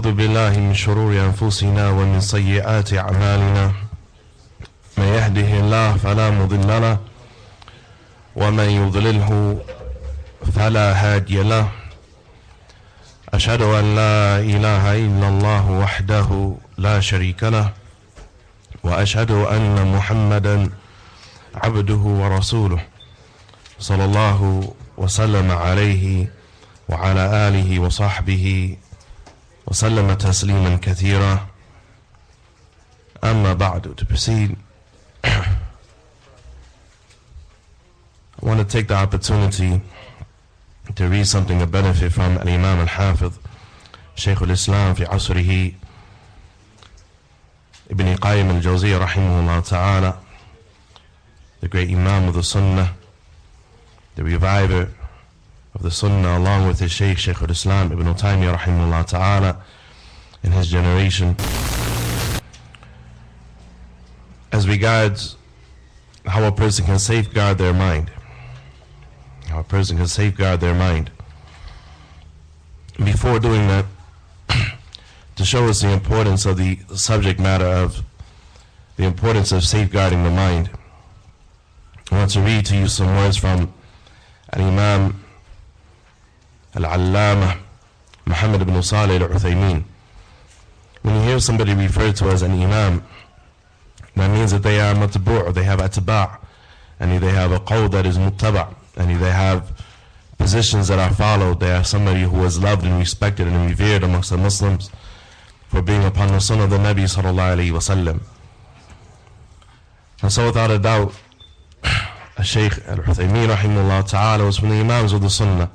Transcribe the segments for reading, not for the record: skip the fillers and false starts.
ونعوذ بالله من شرور أنفسنا ومن سيئات أعمالنا من يهده الله فلا مضل له ومن يضلله فلا هادي له أشهد أن لا إله إلا الله وحده لا شريك له وأشهد أن محمدا عبده ورسوله صلى الله وسلم عليه وعلى آله وصحبه وسلم تسليما كثيرا. أما بعد, to proceed, I want to take the opportunity to read something of benefit from Al-Imam Al-Hafidh Shaykh Al-Islam fi Asrihi Ibn Qayyim Al-Jawziyya rahimahullah ta'ala, the great Imam of the Sunnah, the reviver of the Sunnah, along with his Shaykh Al-Islam Ibn Taymiyyah rahimahullah ta'ala in his generation, as regards how a person can safeguard their mind. How a person can safeguard their mind. Before doing that, to show us the importance of the subject matter of the importance of safeguarding the mind, I want to read to you some words from Al-Imam Al-Allama Muhammad ibn Salih Al-Uthaymin. When you hear somebody referred to as an imam, that means that they are matbu', or they have atba', and they have a qawl that is muttaba', and they have positions that are followed. They are somebody who is loved and respected and revered amongst the Muslims for being upon the sunnah of the Nabi sallallahu alayhi wa sallam. And so without a doubt, Shaykh Al-Uthaymin rahimahullah ta'ala was from the imams of the sunnah.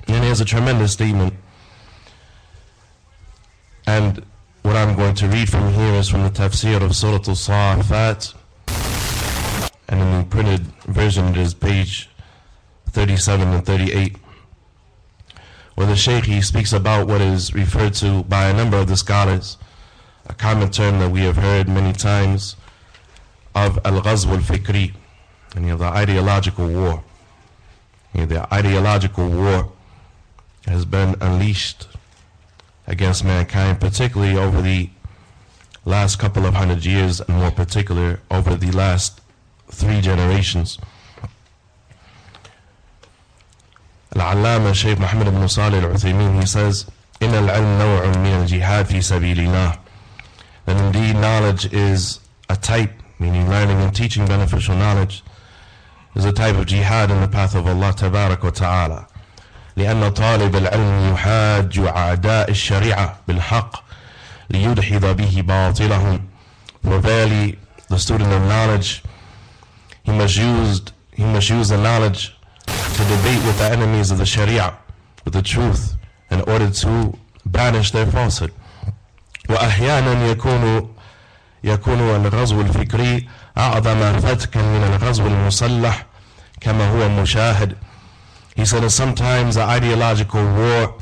And he has a tremendous statement. And what I'm going to read from here is from the tafsir of Surah Al-Safat. And in the printed version it is page 37 and 38. Where the Shaykh, he speaks about what is referred to by a number of the scholars, a common term that we have heard many times, of al-ghazw al-fikri, and the ideological war. The ideological war has been unleashed against mankind, particularly over the last couple of 100 years, and more particular over the last 3 generations. Al-Allama Shaykh Muhammad ibn Salih Al-Uthaymin, he says, إِنَّ الْعِلْمَ نَوْعٌ مِنَ الْجِهَادِ فِي سَبِيلِ اللَّهِ. That indeed knowledge is a type, meaning learning and teaching beneficial knowledge, is a type of jihad in the path of Allah tabarak wa ta'ala. لأن طالب العلم يحاج أعداء الشريعة بالحق ليدحض به باطلهم. For verily the student of knowledge, he must use the knowledge to debate with the enemies of the Sharia, with the truth, in order to banish their falsehood. وأحيانا يكون الغزو الفكري أعظم فتكا من الغزو المسلح كما هو مشاهد. He said that sometimes the ideological war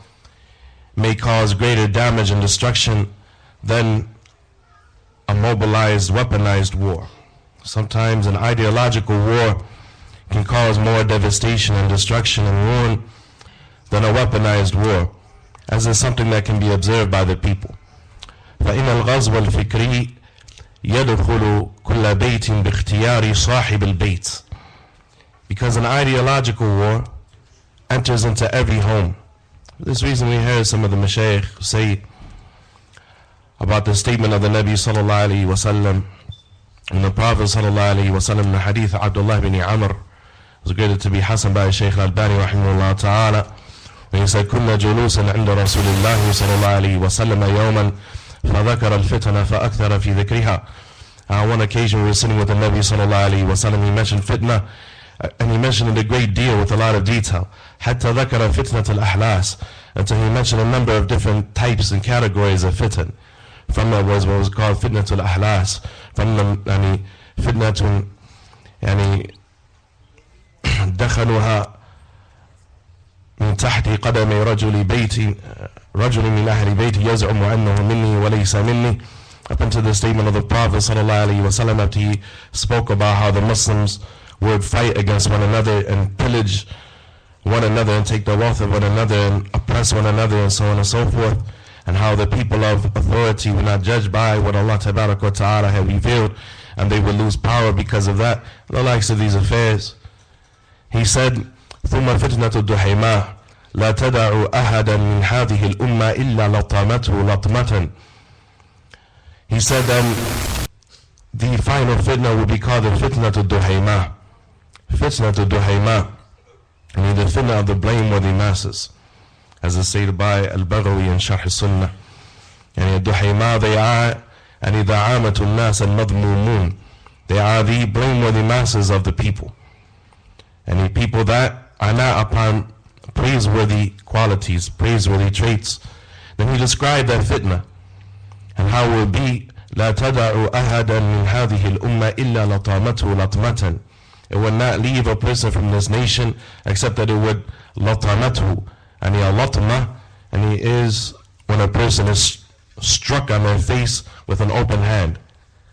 may cause greater damage and destruction than a mobilized, weaponized war. Sometimes an ideological war can cause more devastation and destruction and ruin than a weaponized war, as is something that can be observed by the people. فإن الغزو الفكري يدخل كل بيت باختيار صاحب البيت. Because an ideological war enters into every home. For this reason we heard some of the mashayikh say about the statement of the Nabi sallallahu alayhi wa sallam and the Prophet sallallahu alayhi wa sallam in the hadith of Abdullah ibn Amr. It was graded to be Hasan by Shaykh Al-Albani rahimahullah ta'ala, when he said, كنا جلوسا عند رسول الله صلى الله عليه وسلم يوما فذكر الفتنة فأكثر في ذكرها. On one occasion we were sitting with the Nabi sallallahu alayhi wa sallam, he mentioned fitna, and he mentioned it a great deal with a lot of detail. حتى ذكر فتنة الأحلاس, until he mentioned a number of different types and categories of fitan. From that was what was called fitnatul ahlas. From the fitnatun دخلوها من تحت قدم رجل من أهل بيت يزعم أنه مني وليس مني. Up until the statement of the Prophet sallallahu alaihi wasallam, after he spoke about how the Muslims would fight against one another and pillage one another and take the wealth of one another and oppress one another and so on and so forth. and how the people of authority will not judge by what Allah Tabarak wa Ta'ala had revealed, and they will lose power because of that, and the likes of these affairs. He said, ثُمَّ فِتْنَةُ الدُّحَيْمَاءِ لَا تَدَعُ أَحَدًا مِنْ هَذِهِ الْأُمَّةِ إِلَّا لَطَمَتْهُ لَطْمَةً. He said then, the final fitna will be called the fitna to duhayma. Fitna to duhayma, meaning the fitna of the blameworthy masses, as is stated by Al-Baghawi in Sharh Sunnah. And duhayma, they are and da'amatul nas al-madmumun, they are the blameworthy masses of the people, and the people that are not upon praiseworthy qualities, praiseworthy traits. Then he described that fitna and how it will be. لا تدع أحدا من هذه الأمة إلا لطامته لطمة. It would not leave a person from this nation except that it would لطمته, and he لطمة, and he is when a person is struck on their face with an open hand.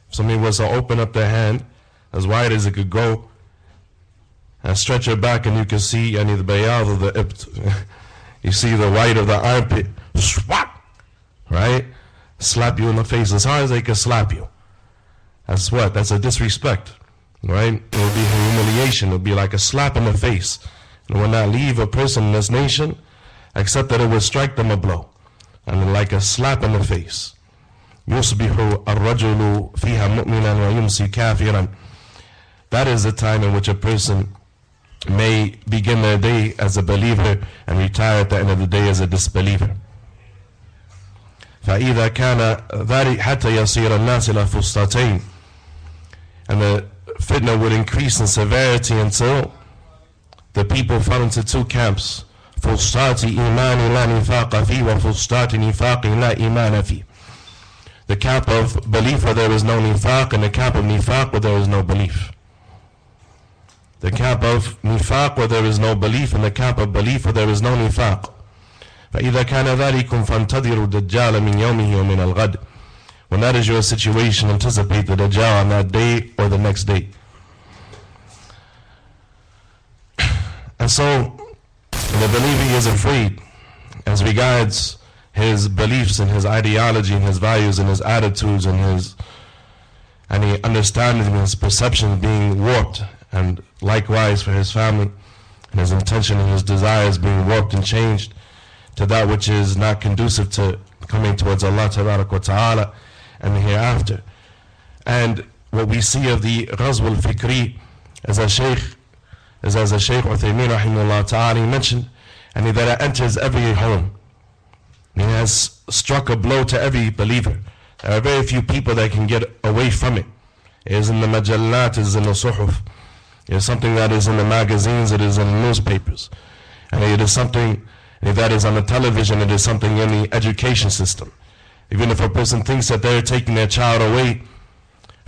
If somebody was to open up their hand as wide as it could go and stretch it back, and you can see the bayad of the ibt, you see the white of the armpit, swat, right? Slap you in the face as hard as they can slap you. That's what? That's a disrespect, right? It will be humiliation. It will be like a slap in the face. It will not leave a person in this nation except that it will strike them a blow, and like a slap in the face. يُصْبِحُ الرَّجُلُ فِيهَا مُؤْمِنًا وَيُمْسِي كَافِرًا. That is the time in which a person may begin their day as a believer and retire at the end of the day as a disbeliever. فإذا كان ذلك حتى يصير الناس إلى فسطتين. And the fitna would increase in severity until the people fell into two camps. فسطات إيمان لا نفاق فيه وفسطات نفاق لا إيمان فيه. The camp of belief where there is no nifaq, and the camp of nifaq where there is no belief. The camp of nifaq where there is no belief, and the camp of belief where there is no nifaq. فإذا كان ذلكم فانتظروا الدجال من يومه ومن الغد. When that is your situation, anticipate the Dajjal on that day or the next day. And so the believer is afraid as regards his beliefs and his ideology and his values and his attitudes and his understanding and his perception being warped, and likewise for his family and his intention and his desires being warped and changed to that which is not conducive to coming towards Allah Tabarak wa Ta'ala and the hereafter. And what we see of the Ghazw al-Fikri, as a Shaykh Uthaymeen rahimahullah ta'ala mentioned, and that it enters every home. It has struck a blow to every believer. There are very few people that can get away from it. It is in the majallat, it is in the suhuf. It is something that is in the magazines, it is in the newspapers. And it is something that is on the television, it is something in the education system. Even if a person thinks that they're taking their child away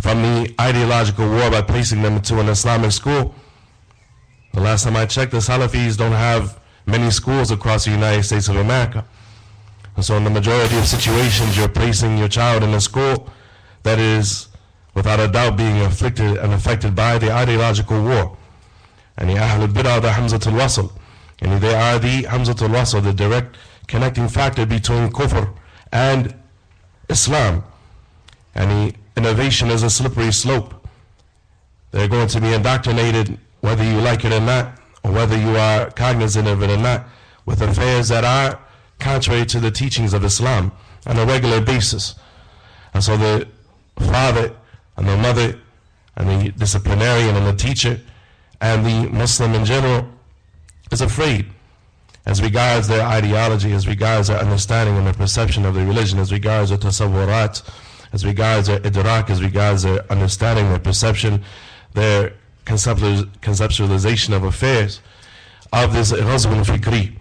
from the ideological war by placing them into an Islamic school, the last time I checked, the Salafis don't have many schools across the United States of America. And so in the majority of situations, you're placing your child in a school that is without a doubt being afflicted and affected by the ideological war. And the Ahlul Bid'ah, the Hamzatul Wasl, and they are the Hamzatul Wasl, the direct connecting factor between kufr and Islam. And the innovation is a slippery slope. They're going to be indoctrinated, whether you like it or not, or whether you are cognizant of it or not, with affairs that are contrary to the teachings of Islam on a regular basis. And so the father and the mother and the disciplinarian and the teacher and the Muslim in general is afraid as regards their ideology, as regards their understanding and their perception of the religion, as regards their tasawwurat, as regards their idrak, as regards their understanding, their perception, their conceptualization of affairs of this ghazw al-fikri.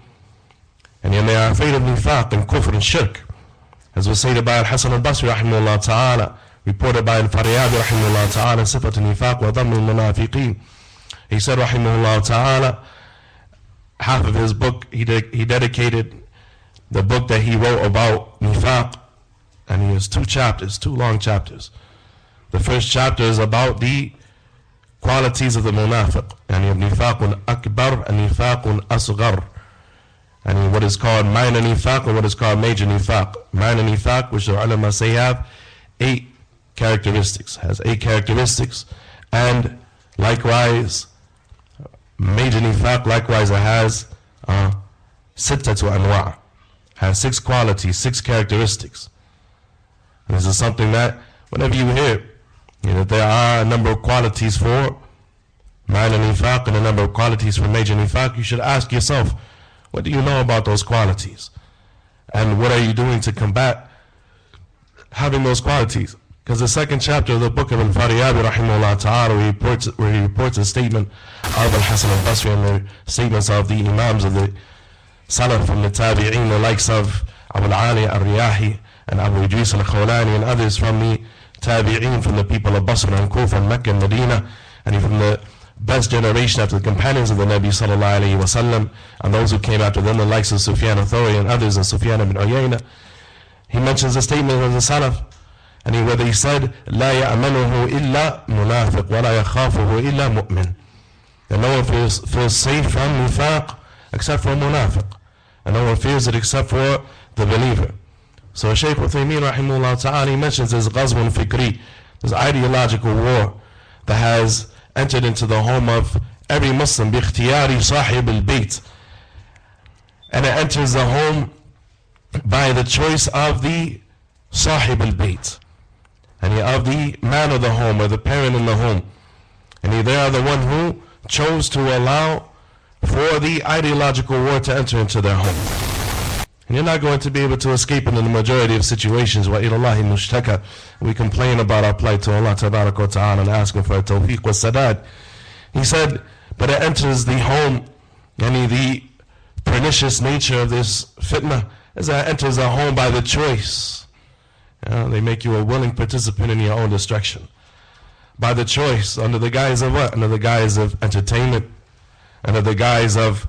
And then they are afraid of nifaq and kufr and shirk, as was stated by Al-Hasan al-Basri rahimahullah ta'ala, reported by Al-Faryabi rahimahullah ta'ala, sifat al-nifaq wa dhamm al-munafiqeen. He said rahimahullah ta'ala, half of his book, he dedicated the book that he wrote about nifaq, and he has two chapters, two long chapters. The first chapter is about the qualities of the munafiq, and you have nifaqun akbar and nifaqun asghar. and what is called minor nifaq and what is called major nifaq. Minor nifaq, which the ulama say have 8 characteristics, has 8 characteristics, and likewise major nifaq, likewise it has sittatu anwa', has 6 qualities, 6 characteristics. And this is something that whenever you hear, that there are a number of qualities for minor nifaq and a number of qualities for major nifaq, you should ask yourself, what do you know about those qualities? And what are you doing to combat having those qualities? Because the second chapter of the book of Al-Fariyabi rahimahullah ta'ala, where he reports a statement of Al-Hasan al-Basri and the statements of the Imams of the Salaf from the Tabi'een, the likes of Abu Ali al-Riyahi and Abu Idris al-Khawlani and others from the Tabi'een, from the people of Basra and Kufa and Mecca and Medina, and from the best generation after the companions of the Nabi sallallahu alayhi wa sallam, and those who came after them, the likes of Sufyan al-Thawri and others, and Sufyan ibn Uyayna. He mentions a statement of the Salaf, and where they said, لا يأمنه إلا منافق ولا يخافه إلا مؤمن. That no one feels safe from nifaq except for a munafiq, and no one fears it except for the believer. So Shaykh Uthaymeen rahimahullah ta'ala, he mentions this ghazwun fikri, this ideological war that has entered into the home of every Muslim, بِاخْتِيَارِ صَاحِبِ الْبَيْتِ, and it enters the home by the choice of the Sahib al-Bayt, and of the man of the home or the parent in the home, and they are the one who chose to allow for the ideological war to enter into their home. And you're not going to be able to escape it in the majority of situations. وَإِلَى اللَّهِ مُشْتَكَى. We complain about our plight to Allah tabarak wa ta'ala and ask Him for a tawfiq wa sadad. He said, but it enters the home, and the pernicious nature of this fitna is that it enters the home by the choice. They make you a willing participant in your own destruction. By the choice, under the guise of what? Under the guise of entertainment, under the guise of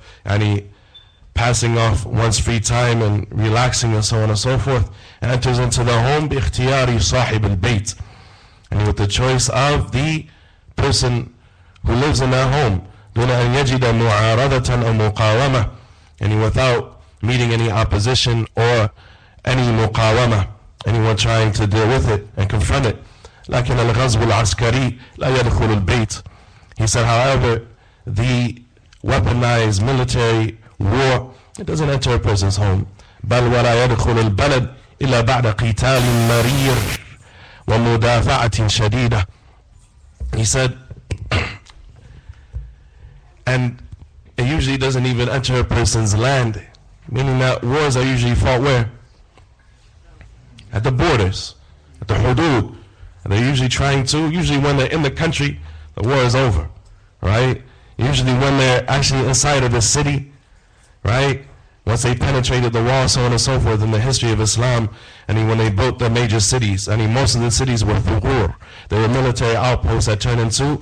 passing off one's free time and relaxing and so on and so forth, and enters into the home بِاخْتِيَارِ صَاحِبِ الْبَيْتِ, and with the choice of the person who lives in that home, دُونَ أَنْ يَجِدَ مُعَارَضَةً أَوْ مُقَاوَمَةً, and without meeting any opposition or any muqawama, anyone trying to deal with it and confront it. لكن الغزو العسكري لا يدخل البيت. He said, however, the weaponized military war, it doesn't enter a person's home. بل ولا يدخل البلد إلا بعد قتال مرير ومدافعة شديدة. He said, and it usually doesn't even enter a person's land, meaning that wars are usually fought where? At the borders, at the hudud. And they're usually usually when they're in the country, the war is over, right? Usually when they're actually inside of the city, right? Once they penetrated the wall, so on and so forth, in the history of Islam, and when they built the major cities, most of the cities were thughur. They were military outposts that turned into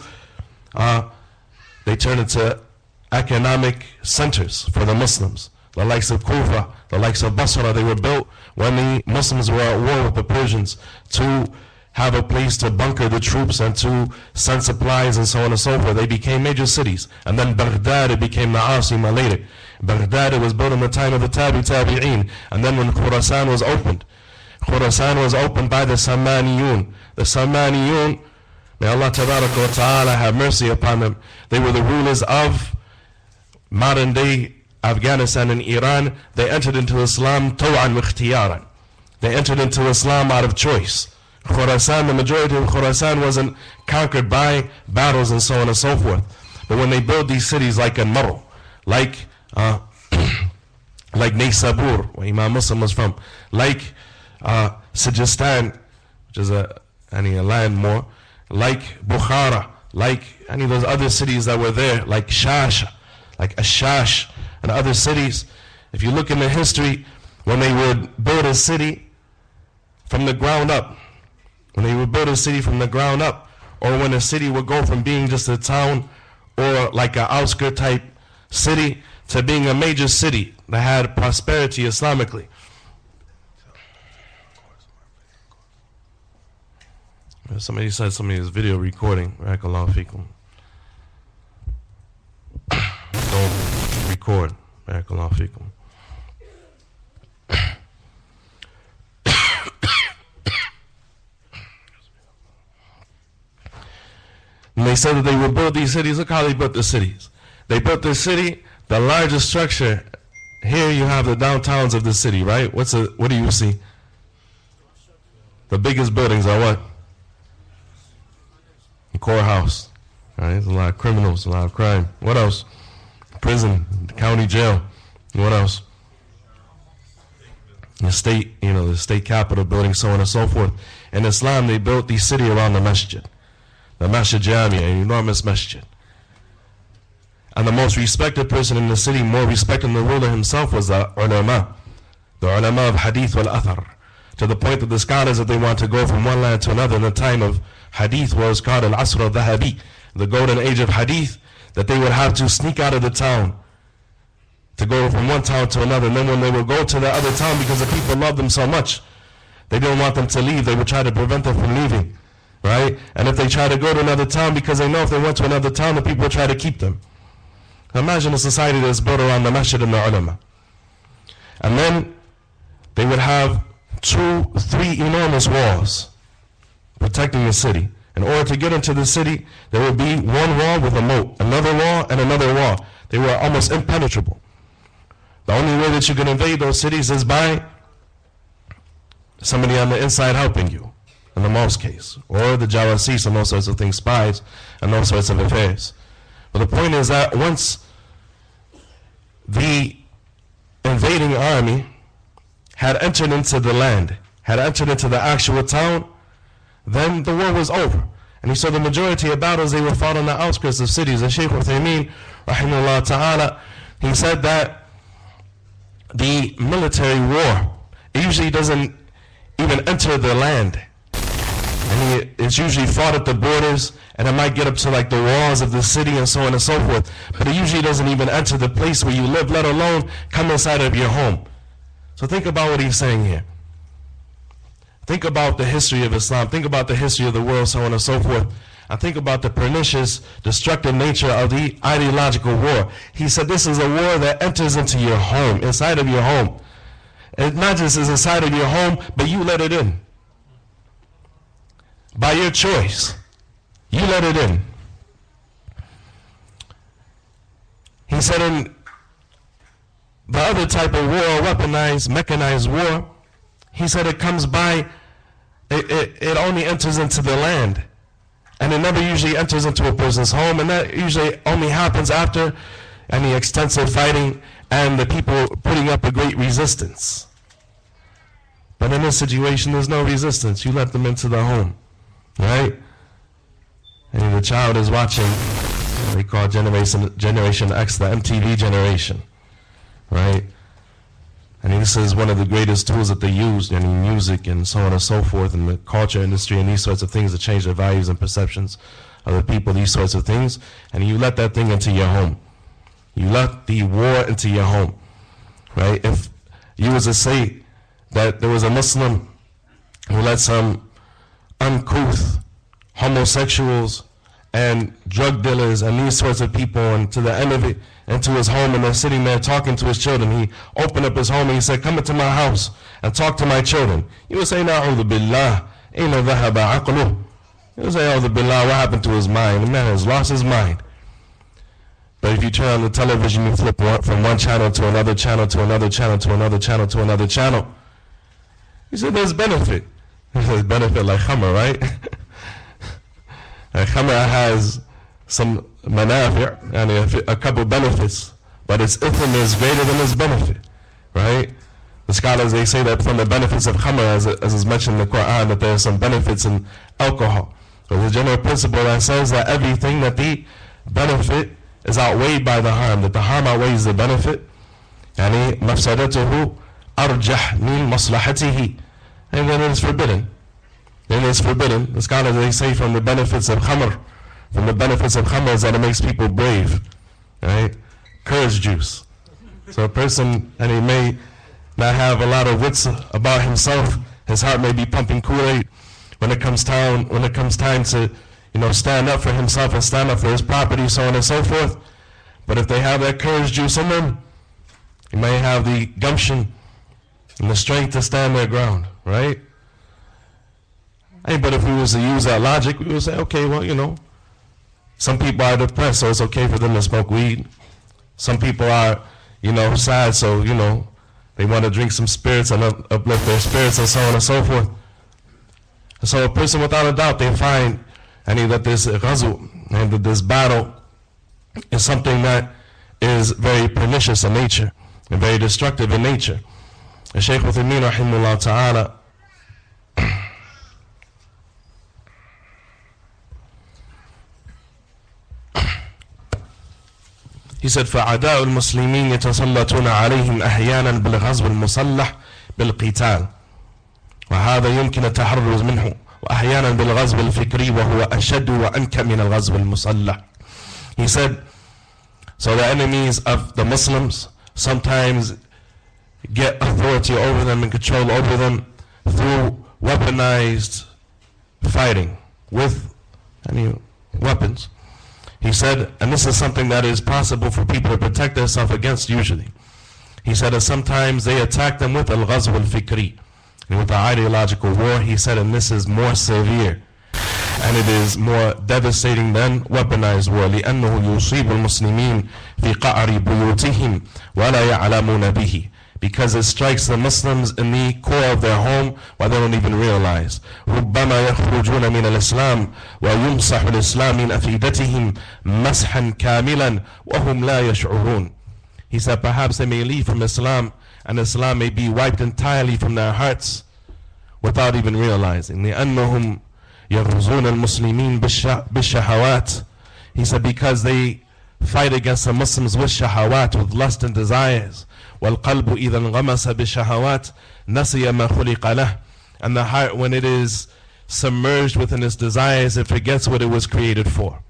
economic centers for the Muslims. The likes of Kufa, the likes of Basra, they were built when the Muslims were at war with the Persians to have a place to bunker the troops and to send supplies and so on and so forth. They became major cities. And then Baghdad, it became the Asima later. Baghdad, it was built in the time of the Tabi'een. And then when Khurasan was opened by the Samaniyun. The Samaniyun, may Allah tabarak wa ta'ala have mercy upon them. They were the rulers of modern day Afghanistan and Iran. They entered into Islam taw'an wa ikhtiyaran. They entered into Islam out of choice. Khurasan, the majority of Khurasan wasn't conquered by battles and so on and so forth. But when they built these cities like Umar, like Naysabur, where Imam Muslim was from, like Sijistan, which is a land more, like Bukhara, like any of those other cities that were there, like Shasha, like Ashash, and other cities. If you look in the history, when they would build a city from the ground up, or when a city would go from being just a town or like an outskirt type city to being a major city that had prosperity Islamically. Somebody said somebody is video recording. Barakallahu feekum. Don't record. Barakallahu feekum. they said that they would build these cities. Look how they built the cities. They built the city, the largest structure. Here you have the downtowns of the city, right? What do you see? The biggest buildings are what? The courthouse. Right? There's a lot of criminals, a lot of crime. What else? Prison, the county jail. What else? The state, the state capitol building, so on and so forth. In Islam, they built the city around the masjid. The Masjid Jami, an enormous masjid. And the most respected person in the city, more respected than the ruler himself, was the ulama of hadith wal athar. To the point that the scholars, if they want to go from one land to another in the time of hadith, was called al-asr al-dhahabi, the golden age of hadith, that they would have to sneak out of the town to go from one town to another. And then when they would go to the other town, because the people loved them so much, they didn't want them to leave. They would try to prevent them from leaving, right? And if they try to go to another town, because they know if they went to another town, the people would try to keep them. Imagine a society that's built around the masjid and the ulama. And then they would have 2, 3 enormous walls protecting the city. In order to get into the city, there would be one wall with a moat, another wall, and another wall. They were almost impenetrable. The only way that you can invade those cities is by somebody on the inside helping you, in the most case, or the jawasis and those sorts of things, spies, and those sorts of affairs. But the point is that once the invading army had entered into the land, had entered into the actual town, then the war was over. And you saw the majority of battles, they were fought on the outskirts of cities. And Shaykh Uthaymeen, rahimahullah ta'ala, he said that the military war, it usually doesn't even enter the land. And it's usually fought at the borders, and it might get up to like the walls of the city and so on and so forth. But it usually doesn't even enter the place where you live, let alone come inside of your home. So think about what he's saying here. Think about the history of Islam. Think about the history of the world, so on and so forth. And think about the pernicious, destructive nature of the ideological war. He said this is a war that enters into your home, inside of your home. And not just is inside of your home, but you let it in. By your choice. You let it in. He said in the other type of war, weaponized, mechanized war, he said it comes by, it only enters into the land. And it never usually enters into a person's home, and that usually only happens after any extensive fighting and the people putting up a great resistance. But in this situation, there's no resistance. You let them into the home, right? And the child is watching, they call Generation X the MTV generation, right? And this is one of the greatest tools that they use in music and so on and so forth, in the culture industry and these sorts of things to change the values and perceptions of the people, these sorts of things. And you let that thing into your home. You let the war into your home, right? If you was to say that there was a Muslim who let some uncouth homosexuals and drug dealers and these sorts of people, and to the end of it, into his home, and they're sitting there talking to his children. He opened up his home and he said, come into my house and talk to my children. You would say, Na'udhu billah, ayna dhahaba aqluh. You would say, A'udhu billah, what happened to his mind? The man has lost his mind. But if you turn on the television, you flip from one channel to another channel to another channel to another channel to another channel. He said, there's benefit. There's benefit like khamr, right? Khamr has some manafi', and a couple benefits, but its ithm is greater than its benefit, right? The scholars, they say that from the benefits of khamr, as is mentioned in the Quran, that there are some benefits in alcohol. There's a general principle that says that everything that the benefit is outweighed by the harm, that the harm outweighs the benefit. Yani mafsadatuhu arjah min maslahatihi. And then it is forbidden. Then it's forbidden. The scholars, they say from the benefits of khamr, from the benefits of khamr is that it makes people brave, right? Courage juice. So a person, and he may not have a lot of wits about himself, his heart may be pumping Kool-Aid when it comes time to, stand up for himself and stand up for his property, so on and so forth. But if they have that courage juice in them, he may have the gumption and the strength to stand their ground, right? Hey, but if we was to use that logic, we would say, okay, well, Some people are depressed, so it's okay for them to smoke weed. Some people are, sad, so, they want to drink some spirits and uplift their spirits and so on and so forth. So a person, without a doubt, they find that this ghazw and that this battle is something that is very pernicious in nature and very destructive in nature. And Shaykh Uthaymeen rahimahullah ta'ala he said, فَعَدَاءُ الْمُسْلِمِينَ يَتَسَلَّطُونَ عَلَيْهِمْ أَحْيَانًا بِالْغَزْوِ الْمُسَلَّحِ بِالْقِتَالِ وهذا يمكن التحرز منه وأحيانا بالغزو الفكري وهو أشد وأنكى من الغزو المسلح. He said, so the enemies of the Muslims sometimes get authority over them and control over them through weaponized fighting with weapons. He said, and this is something that is possible for people to protect themselves against usually. He said that sometimes they attack them with al-ghazw al-fikri, with the ideological war. He said, and this is more severe and it is more devastating than weaponized war. لأنه يصيب المسلمين في قعر بيوتهم ولا يعلمون به, because it strikes the Muslims in the core of their home while they don't even realize. ربما يخرجون من الإسلام ويمسح الإسلام من أفئدتهم مسحا كاملا وهم لا يشعرون. He said perhaps they may leave from Islam and Islam may be wiped entirely from their hearts without even realizing. لأنهم يغزون المسلمين بالشهوات. He said because they fight against the Muslims with shahawat, with lust and desires. وَالْقَلْبُ إِذَا انْغَمَسَ بِالشَّهَوَاتِ نَسِيَ مَا خُلِقَ لَهُ. And the heart, when it is submerged within its desires, it forgets what it was created for.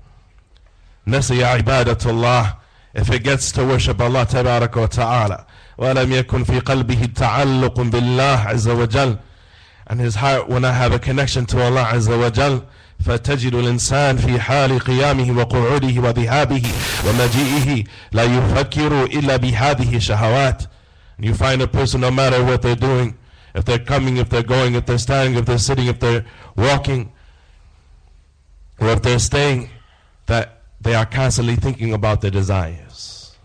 نَسِيَ عِبَادَةُ اللَّهِ. It forgets to worship Allah تبارك وتعالى. وَلَمْ يَكُنْ فِي قَلْبِهِ تَعَلُّقٌ بِاللَّهِ عَزَّ وَجَلَّ. And his heart will not have a connection to Allah عز وجل. فتجد الإنسان في حال قيامه وقعوده وذهابه ومجيئه لا يفكر إلا بهذه الشهوات. And you find a person, no matter what they're doing, if they're coming, if they're going, if they're standing, if they're sitting, if they're walking, or if they're staying, that they are constantly thinking about their desires.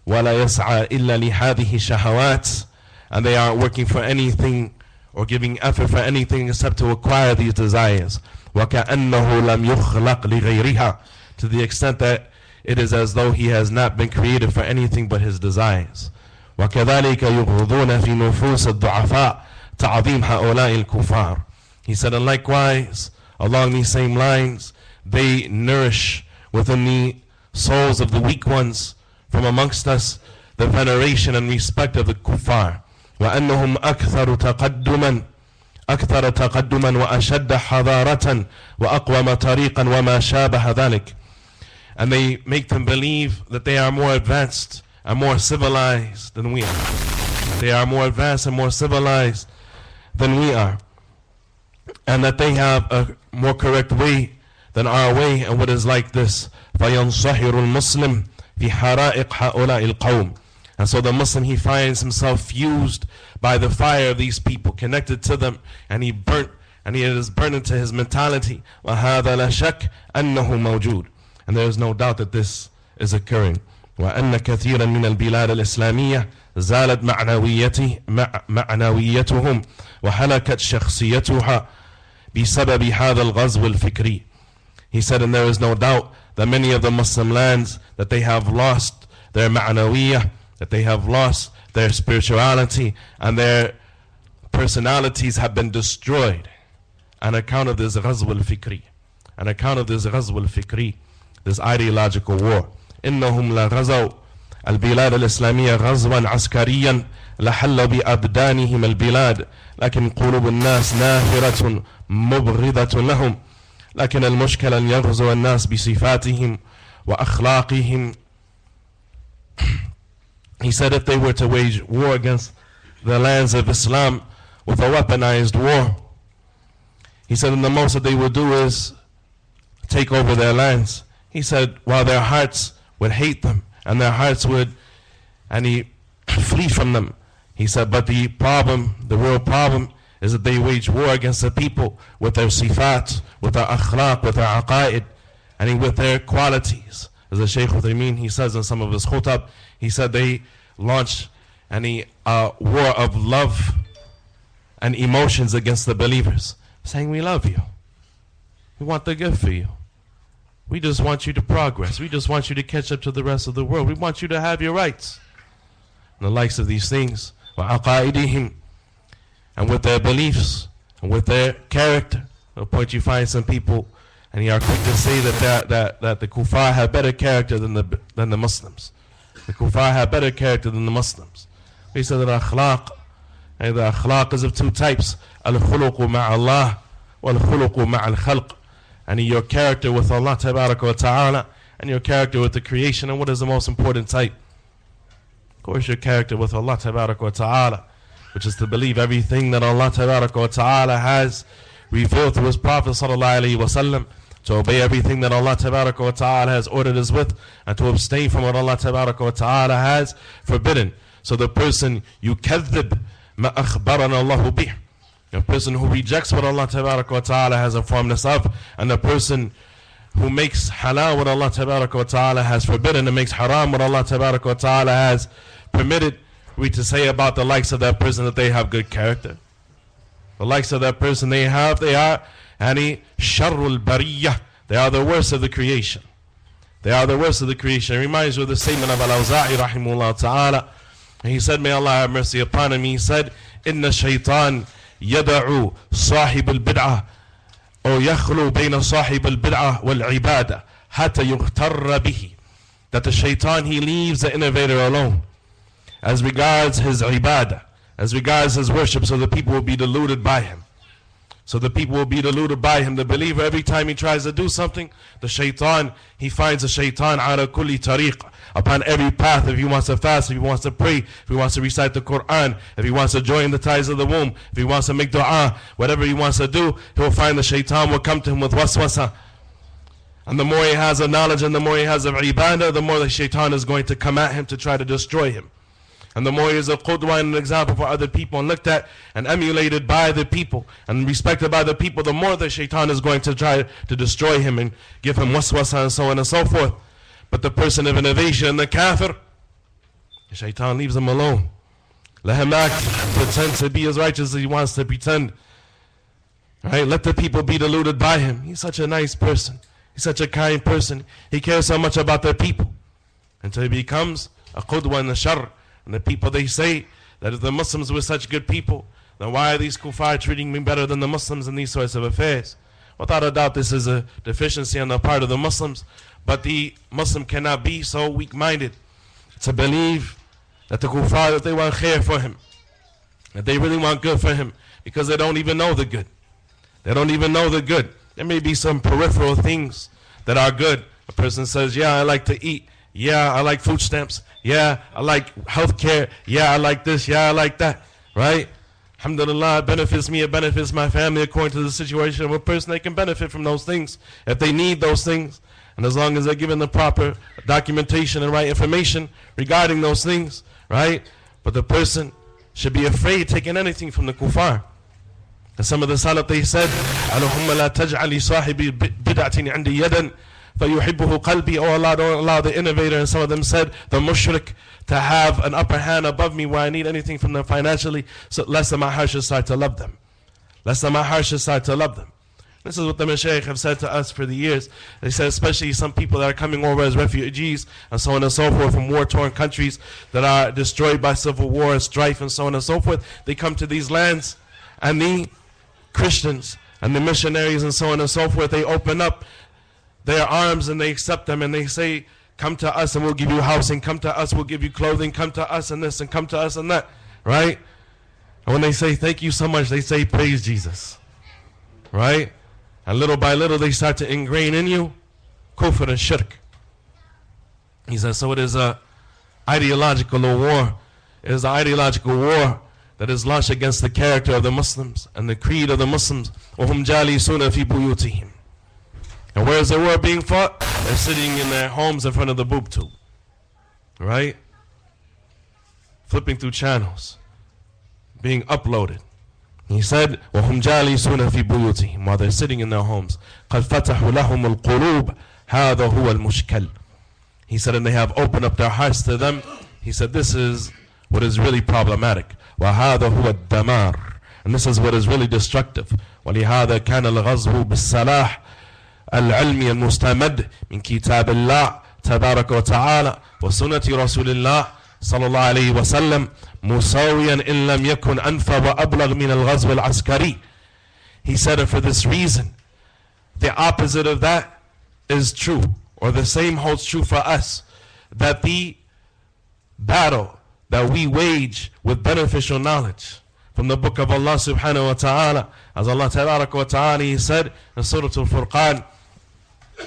ولا يسعى إلا لهذه الشهوات. And they aren't working for anything or giving effort for anything except to acquire these desires. وَكَأَنَّهُ لَمْ يُخْلَقْ لِغَيْرِهَا. To the extent that it is as though he has not been created for anything but his desires. وَكَذَلِكَ يُغْضُونَ فِي نُفُوسِ الضُّعَفَاءِ تَعْظِيمْ هَؤُلَاءِ الْكُفَّارِ. He said, and likewise, along these same lines, they nourish within the souls of the weak ones from amongst us the veneration and respect of the kuffar. وأنهم أكثر تقدما وأشد حضارة وأقوم طريقا وما شابه ذلك. And they make them believe that they are more advanced and more civilized than we are. They are more advanced and more civilized than we are. And that they have a more correct way than our way, and what is like this. فَيَنْصَحِرُ الْمُسْلِمِ فِي حَرَائِقْ هَؤُلَاءِ الْقَوْمِ. And so the Muslim, he finds himself fused by the fire of these people, connected to them, and he is burnt into his mentality. وَهَذَا لَا شَكْ أَنَّهُ مَوْجُودٌ. And there is no doubt that this is occurring. وَأَنَّ كَثِيرًا مِنَ الْبِلَادِ الْإِسْلَامِيَّةِ زَالَتْ معنويتهم وحلكت شخصيتها بسبب هذا الغزو الفكري. He said, and there is no doubt that many of the Muslim lands, that they have lost their ma'nawiyah, that they have lost their spirituality, and their personalities have been destroyed on account of this ghazw al-fikri, on account of this ghazw al-fikri, this ideological war. إنهم لغزوا البلاد الإسلامية غزوا عسكريا لحل بأبدانهم البلاد لكن قلوب الناس نافرة مبغضة لهم. لكن المشكلة أن يغزو الناس بصفاتهم وأخلاقهم. He said if they were to wage war against the lands of Islam with a weaponized war, he said, and the most that they would do is take over their lands. He said, while their hearts would hate them and their hearts would flee from them. He said, but the problem, the real problem, is that they wage war against the people with their sifat, with their akhlaq, with their aqaid, and with their qualities. As the Shaykh Uthaymeen, he says in some of his khutab, he said they launch any war of love and emotions against the believers, saying, we love you. We want the good for you. We just want you to progress. We just want you to catch up to the rest of the world. We want you to have your rights. And the likes of these things. وَعَقَائِدِهِمْ, and with their beliefs, and with their character. At a point you find some people, and you are quick to say that the kuffar have better character than the Muslims. The kuffar have better character than the Muslims. They say that akhlaq, and the akhlaq is of two types. Al-khuluqu ma'Allah, wal-khuluqu ma'al-khalq. And your character with Allah tabaraka wa ta'ala, and your character with the creation. And what is the most important type? Of course, your character with Allah tabaraka wa ta'ala, which is to believe everything that Allah tabaraka wa ta'ala has revealed through His Prophet sallallahu alaihi wasallam, to obey everything that Allah tabaraka wa ta'ala has ordered us with, and to abstain from what Allah tabaraka wa ta'ala has forbidden. So the person yukadhib ma akhbarana Allahu bih, a person who rejects what Allah tabaraka wa ta'ala has informed us of, and the person who makes halal what Allah tabaraka wa ta'ala has forbidden, and makes haram what Allah tabaraka wa ta'ala has permitted, we to say about the likes of that person that they have good character. The likes of that person they are any sharrul bariyah. They are the worst of the creation. They are the worst of the creation. It reminds you of the statement of Al-Awza'i rahimahullah ta'ala. He said, may Allah have mercy upon him. He said, Inna Shaitan yada'u sahib al-bid'ah, or yakhlu bayna sahib al-bid'ah wal-ibadah hatta yughtarra bihi. That the Shaitan, he leaves the innovator alone as regards his ibadah, as regards his worship, so the people will be deluded by him. So the people will be deluded by him. The believer, every time he tries to do something, the Shaitan, he finds a Shaitan ala kulli tariq, upon every path. If he wants to fast, if he wants to pray, if he wants to recite the Quran, if he wants to join the ties of the womb, if he wants to make dua, whatever he wants to do, he will find the Shaitan will come to him with waswasa. And the more he has of knowledge and the more he has of ibadah, the more the Shaitan is going to come at him to try to destroy him. And the more he is a qudwa and an example for other people, and looked at and emulated by the people and respected by the people, the more the Shaitan is going to try to destroy him and give him waswasa and so on and so forth. But the person of innovation and the kafir, the Shaitan leaves him alone. Let him act, pretend to be as righteous as he wants to pretend. Right? Let the people be deluded by him. He's such a nice person. He's such a kind person. He cares so much about the people. Until he becomes a qudwa in the shar. And the people, they say that if the Muslims were such good people, then why are these kuffar treating me better than the Muslims in these sorts of affairs? Without a doubt, this is a deficiency on the part of the Muslims. But the Muslim cannot be so weak-minded to believe that the kuffar, that they want khair for him, that they really want good for him, because they don't even know the good. They don't even know the good. There may be some peripheral things that are good. A person says, yeah, I like to eat. Yeah, I like food stamps. Yeah, I like health care. Yeah, I like this. Yeah, I like that. Right? Alhamdulillah, it benefits me, it benefits my family according to the situation of a person. They can benefit from those things if they need those things. And as long as they're given the proper documentation and right information regarding those things, right? But the person should be afraid taking anything from the kuffar. And some of the salaf, they said, Allahumma la taj'ali sahibi bid'atin 'indi yadan fayuhibbuhu qalbi. Oh Allah, don't allow the innovator, and some of them said, the mushrik, to have an upper hand above me where I need anything from them financially, so lest my heart should start to love them. Lest my heart should start to love them. This is what the Mashaykh have said to us for the years. They said especially some people that are coming over as refugees and so on and so forth from war-torn countries that are destroyed by civil war and strife and so on and so forth. They come to these lands, and the Christians and the missionaries and so on and so forth, they open up their arms and they accept them, and they say, come to us and we'll give you housing, come to us, we'll give you clothing, come to us and this and come to us and that, right? And when they say thank you so much, they say praise Jesus, right? And little by little they start to ingrain in you kufr and shirk. He says, so it is a ideological war. It is an ideological war that is launched against the character of the Muslims and the creed of the Muslims. وَهُمْ جَالِسُونَ فِي بُيُوتِهِمْ. And where is the war being fought? They're sitting in their homes in front of the boob tube, right? Flipping through channels, being uploaded. He said, وَهُمْ جَالِسُونَ فِي بُيُوتِهِمْ. While they're sitting in their homes. قَدْ فَتَحُوا لَهُمُ الْقُلُوبَ هذا هو المشكل. He said, and they have opened up their hearts to them. He said, this is what is really problematic. وهذا هو الدمار. And this is what is really destructive. ولهذا كان الغزو بالسلاح العلمي المستمد من كتاب الله تبارك وتعالى وسنة رسول الله صلى الله عليه وسلم مساويا إن لم يكن أنفع وأبلغ من الغزو العسكري. He said it for this reason. The opposite of that is true, or the same holds true for us, that the battle that we wage with beneficial knowledge from the book of Allah subhanahu wa ta'ala, as Allah tabarak wa ta'ala, He said in Surah Al-Furqan,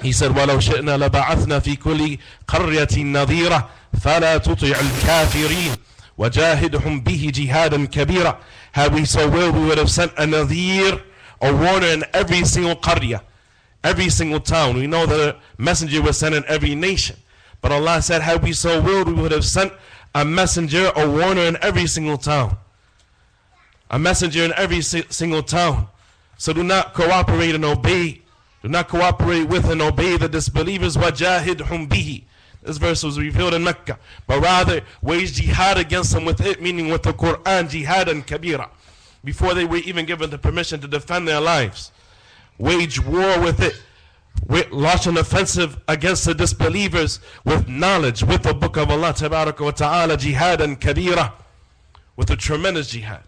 He said, وَلَوْ شِئْنَا لَبَعَثْنَا فِي كُلِّ قَرْيَةٍ نَظِيرًا فَلَا تُطِعِ الْكَافِرِينَ وَجَاهِدْهُمْ بِهِ جِهَادًا كَبِيرًا. Had we so willed, we would have sent a nadhir, a warner in every single qaryah, every single town. We know that a messenger was sent in every nation. But Allah said, had we so willed, we would have sent a messenger, a warner in every single town. A messenger in every single town. So do not cooperate and obey. Do not cooperate with and obey the disbelievers. وَجَاهِدْهُمْ بِهِ. This verse was revealed in Mecca. But rather, wage jihad against them with it, meaning with the Quran, jihad and kabira. Before they were even given the permission to defend their lives. Wage war with it. Launch an offensive against the disbelievers with knowledge, with the book of Allah tabaraka wa ta'ala, jihad and kabira. With a tremendous jihad.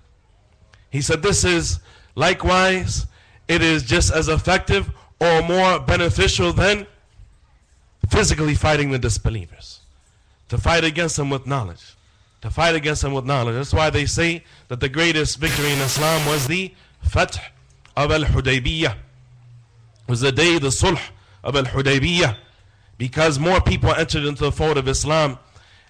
He said this is likewise, it is just as effective or more beneficial than physically fighting the disbelievers. To fight against them with knowledge. To fight against them with knowledge. That's why they say that the greatest victory in Islam was the Fath of Al-Hudaybiyah. Was the day, the Sulh of Al-Hudaybiyah. Because more people entered into the fold of Islam.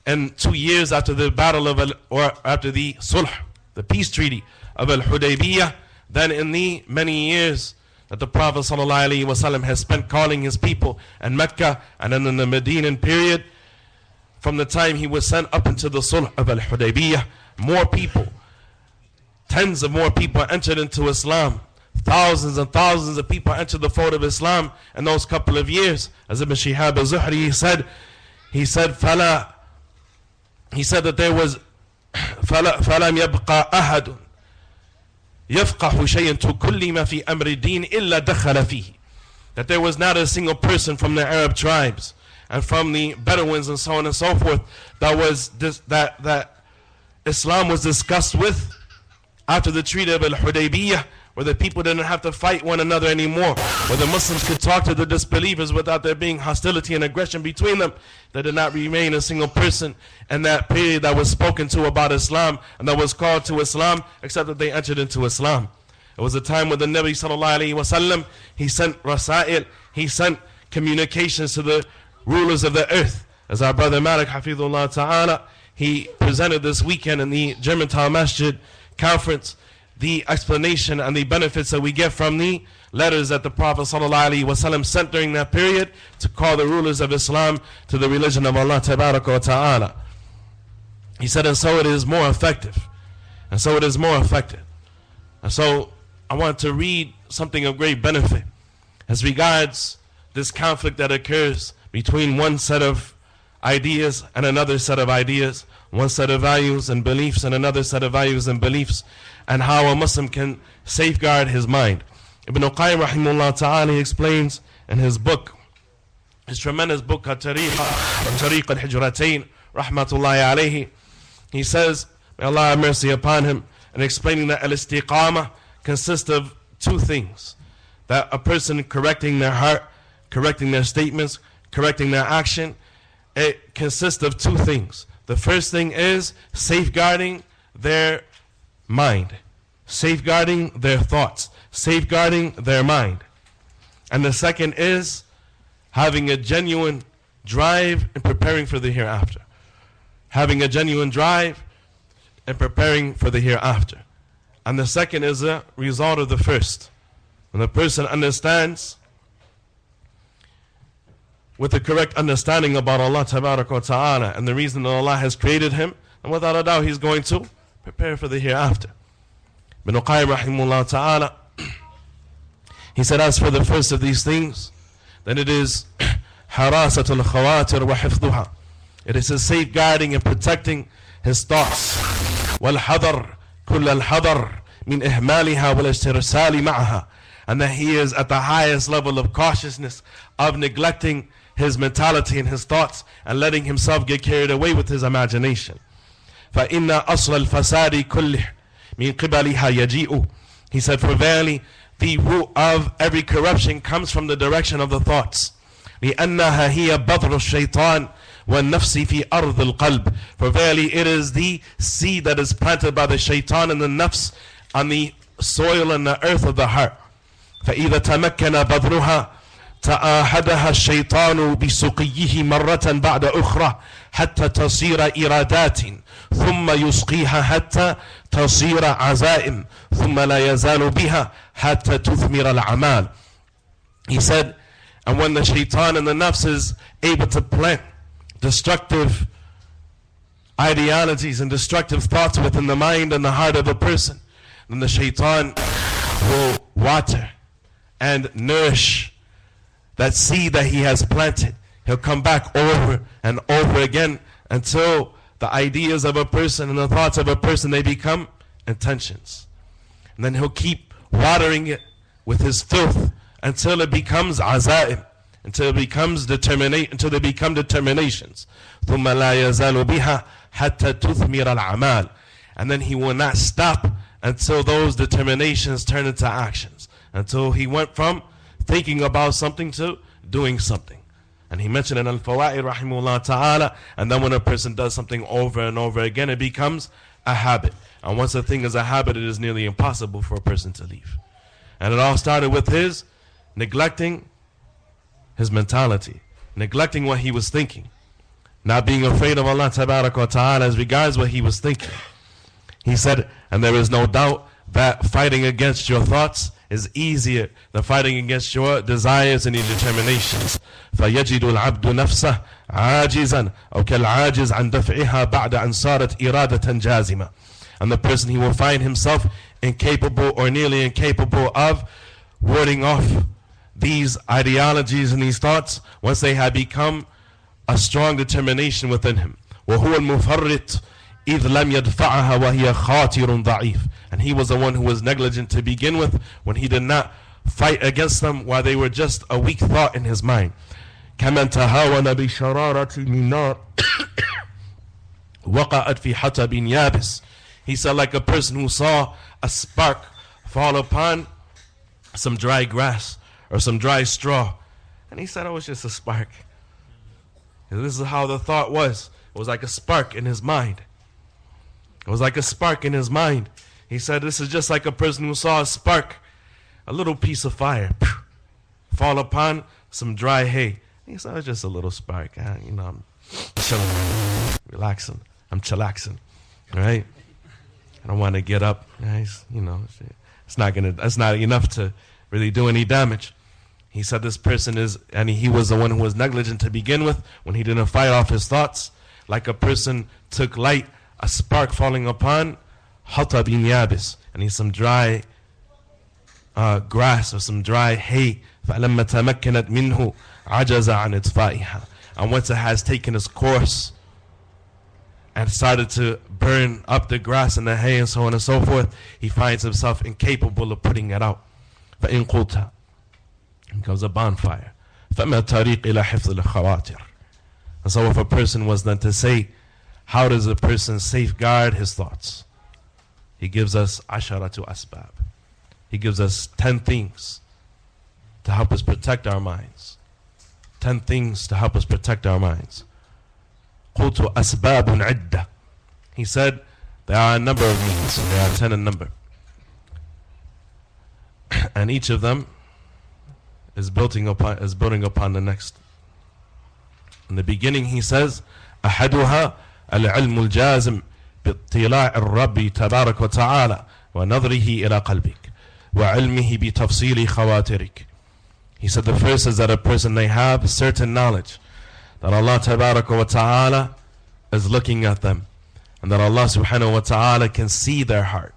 And 2 years after the battle of or after the Sulh, the peace treaty of Al-Hudaybiyah, than in the many years that the Prophet ﷺ has spent calling his people in Mecca and then in the Medinan period. From the time he was sent up into the Sulh of Al-Hudaybiyah, more people, tens of more people entered into Islam. Thousands and thousands of people entered the fold of Islam in those couple of years. As Ibn Shihab al-Zuhri he said that there was فَلَمْ يَبْقَى أَحَدٌ يَفْقَحُ شَيْئًا كُلِّ مَا فِي أَمْرِ الدِّينِ إِلَّا دَخَلَ فِيهِ. That there was not a single person from the Arab tribes and from the Bedouins and so on and so forth that Islam was discussed with after the treaty of Al-Hudaybiyah, where the people didn't have to fight one another anymore, where the Muslims could talk to the disbelievers without there being hostility and aggression between them. There did not remain a single person in that period that was spoken to about Islam and that was called to Islam, except that they entered into Islam. It was a time when the Nabi sallallahu alaihi wasallam, he sent rasail, he sent communications to the rulers of the earth. As our brother Malik Hafidhullah Ta'ala, he presented this weekend in the Germantown Masjid conference the explanation and the benefits that we get from the letters that the Prophet ﷺ sent during that period to call the rulers of Islam to the religion of Allah Tabaraka wa Ta'ala. He said, and so it is more effective. And so it is more effective. And so I want to read something of great benefit as regards this conflict that occurs between one set of ideas and another set of ideas, one set of values and beliefs and another set of values and beliefs, and how a Muslim can safeguard his mind. Ibn Qayyim rahimahullah ta'ala explains in his book, his tremendous book, Tariq al-Hijratain, rahmatullahi alayhi. He says, may Allah have mercy upon him, and explaining that al-istiqamah consists of two things. That a person correcting their heart, correcting their statements, correcting their action, it consists of two things. The first thing is safeguarding their mind, safeguarding their thoughts, safeguarding their mind. And the second is having a genuine drive and preparing for the hereafter. Having a genuine drive and preparing for the hereafter. And the second is a result of the first. When the person understands with the correct understanding about Allah Tabaraka wa Ta'ala and the reason that Allah has created him, and without a doubt he's going to prepare for the hereafter. Ibn Qayyim rahimahullah ta'ala, he said, as for the first of these things, then it is حراسة الخواطر وحفظها. It is his safeguarding and protecting his thoughts. والحذر كل الحذر من إهمالها والاسترسال معها. And that he is at the highest level of cautiousness of neglecting his mentality and his thoughts and letting himself get carried away with his imagination. فإن أصل الفساد كله من قبلها يجيء. He said, for verily the root of every corruption comes from the direction of the thoughts. لأنها هي بذر الشيطان والنفس في أرض القلب. For verily it is the seed that is planted by the shaitan and the nafs on the soil and the earth of the heart. فإذا تمكن بذرها تآهدها الشيطان بسقيه مرة بعد أخرى حتى تصير إرادات ثم يسقيها حتى تصير عزائم ثم لا يزال بها حتى تثمر الأعمال. He said, and when the shaitan and the nafs is able to plant destructive ideologies and destructive thoughts within the mind and the heart of a person, then the shaitan will water and nourish that seed that he has planted. He'll come back over and over again until the ideas of a person and the thoughts of a person, they become intentions. And then he'll keep watering it with his filth until it becomes azaim, until it becomes until they become determinations. ثُمَّ لَا يَزَالُ بِهَا حَتَّى تُثْمِرَ الْأَعْمَالِ. And then he will not stop until those determinations turn into actions, until he went from thinking about something to doing something. And he mentioned in Al-Fawaid rahimahullah ta'ala, and then when a person does something over and over again, it becomes a habit. And once a thing is a habit, it is nearly impossible for a person to leave. And it all started with his neglecting his mentality, neglecting what he was thinking, not being afraid of Allah tabarak wa ta'ala as regards what he was thinking. He said, and there is no doubt that fighting against your thoughts is easier than fighting against your desires and your determinations. فَيَجِدُ الْعَبْدُ نَفْسَهُ عَاجِزًا أو كالعاجز عن دفعها بعد أن صارت إرادة جازمة. And the person, he will find himself incapable or nearly incapable of warding off these ideologies and these thoughts once they have become a strong determination within him. وَهُوَ الْمُفَرِّطُ إِذْ لَمْ يَدْفَعَهَا وَهِيَ خَاطِرٌ ضَعِيفٌ. And he was the one who was negligent to begin with when he did not fight against them while they were just a weak thought in his mind. كَمَنْ تَهَاوَنَ بِشَرَارَةٍ مِنْ نَارٍ وَقَعَتْ فِي حَطَبٍ يَابِسٍ. He said, like a person who saw a spark fall upon some dry grass or some dry straw. And he said, oh, it's just a spark. And this is how the thought was. It was like a spark in his mind. It was like a spark in his mind. He said, this is just like a person who saw a spark, a little piece of fire, fall upon some dry hay. He said, it's just a little spark. I'm chilling, relaxing. I'm chillaxing, right? I don't want to get up. It's not enough to really do any damage. He said this person is, and he was the one who was negligent to begin with when he didn't fight off his thoughts. Like a person took light, a spark falling upon hatab yabis, and he's some dry grass or some dry hay. فَلَمَّا تَمَكَّنَتْ مِنْهُ عَجَزَ عَنْ إِطْفَائِهَا. And once it has taken its course and started to burn up the grass and the hay and so on and so forth, he finds himself incapable of putting it out. فَإِنْ قُلْتَ, it becomes a bonfire. فَمَا الطَّرِيقِ إِلَى حِفْظِ الْخَوَاطِرِ. And so if a person was then to say, how does a person safeguard his thoughts? He gives us asharatu asbab. He gives us 10 things to help us protect our minds. 10 things to help us protect our minds. قُلْتُ أَسْبَابٌ عِدَّةٌ. He said, there are a number of means. There are 10 in number. And each of them is building upon the next. In the beginning he says, أحدها العلم الجازم باطلاع الرب تبارك وتعالى ونظره إلى قلبك وعلمه بتفصيل خواترك. He said the first is that a person may have certain knowledge that Allah tabarak wa ta'ala is looking at them and that Allah subhanahu wa ta'ala can see their heart.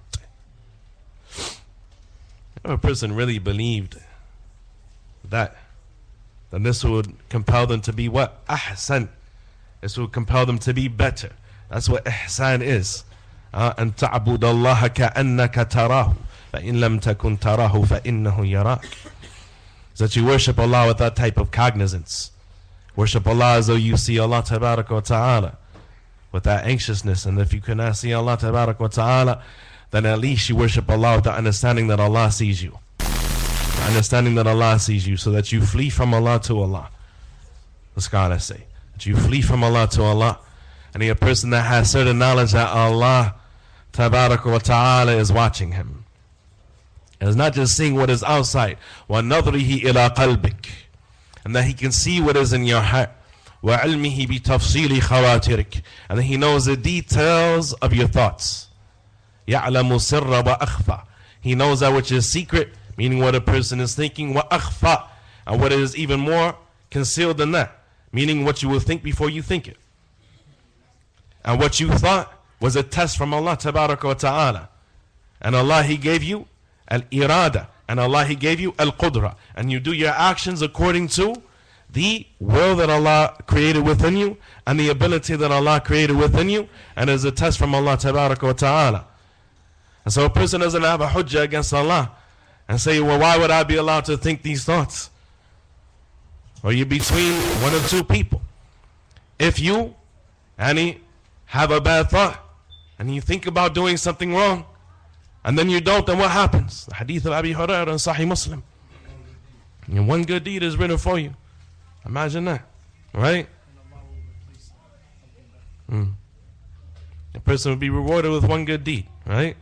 If a person really believed that then this would compel them to be what? Ahsan. This would compel them to be better. That's what ihsan is. أن تعبد الله كأنك تراه فإن لم تكن تراه فإنه يراك. So that you worship Allah with that type of cognizance. Worship Allah as though you see Allah Tabarak wa Ta'ala with that anxiousness. And if you cannot see Allah Tabarak wa Ta'ala, then at least you worship Allah with the understanding that Allah sees you. The understanding that Allah sees you, so that you flee from Allah to Allah. The scholars say that you flee from Allah to Allah. And a person that has certain knowledge that Allah Tabarak wa Ta'ala is watching him. And it's not just seeing what is outside. وَنَظْرِهِ إِلَىٰ قَلْبِكَ. And that he can see what is in your heart. وَعِلْمِهِ بِتَفْصِيلِ خَوَاتِرِكَ. And that he knows the details of your thoughts. يَعْلَمُ سِرَّ وَأَخْفَى. He knows that which is secret, meaning what a person is thinking, وَأَخْفَى. And what is even more concealed than that, meaning what you will think before you think it. And what you thought was a test from Allah Tabaraka wa Ta'ala. And Allah, He gave you al-irada. And Allah, He gave you al-qudra. And you do your actions according to the will that Allah created within you and the ability that Allah created within you. And as a test from Allah Tabaraka wa Ta'ala. And so a person doesn't have a hujjah against Allah and say, well, why would I be allowed to think these thoughts? Or you're between one or two people. If you, have a bad thought and you think about doing something wrong and then you don't, then what happens? The hadith of Abi Hurairah in Sahih Muslim. And one good deed is written for you. Imagine that, right? A person will be rewarded with one good deed, right?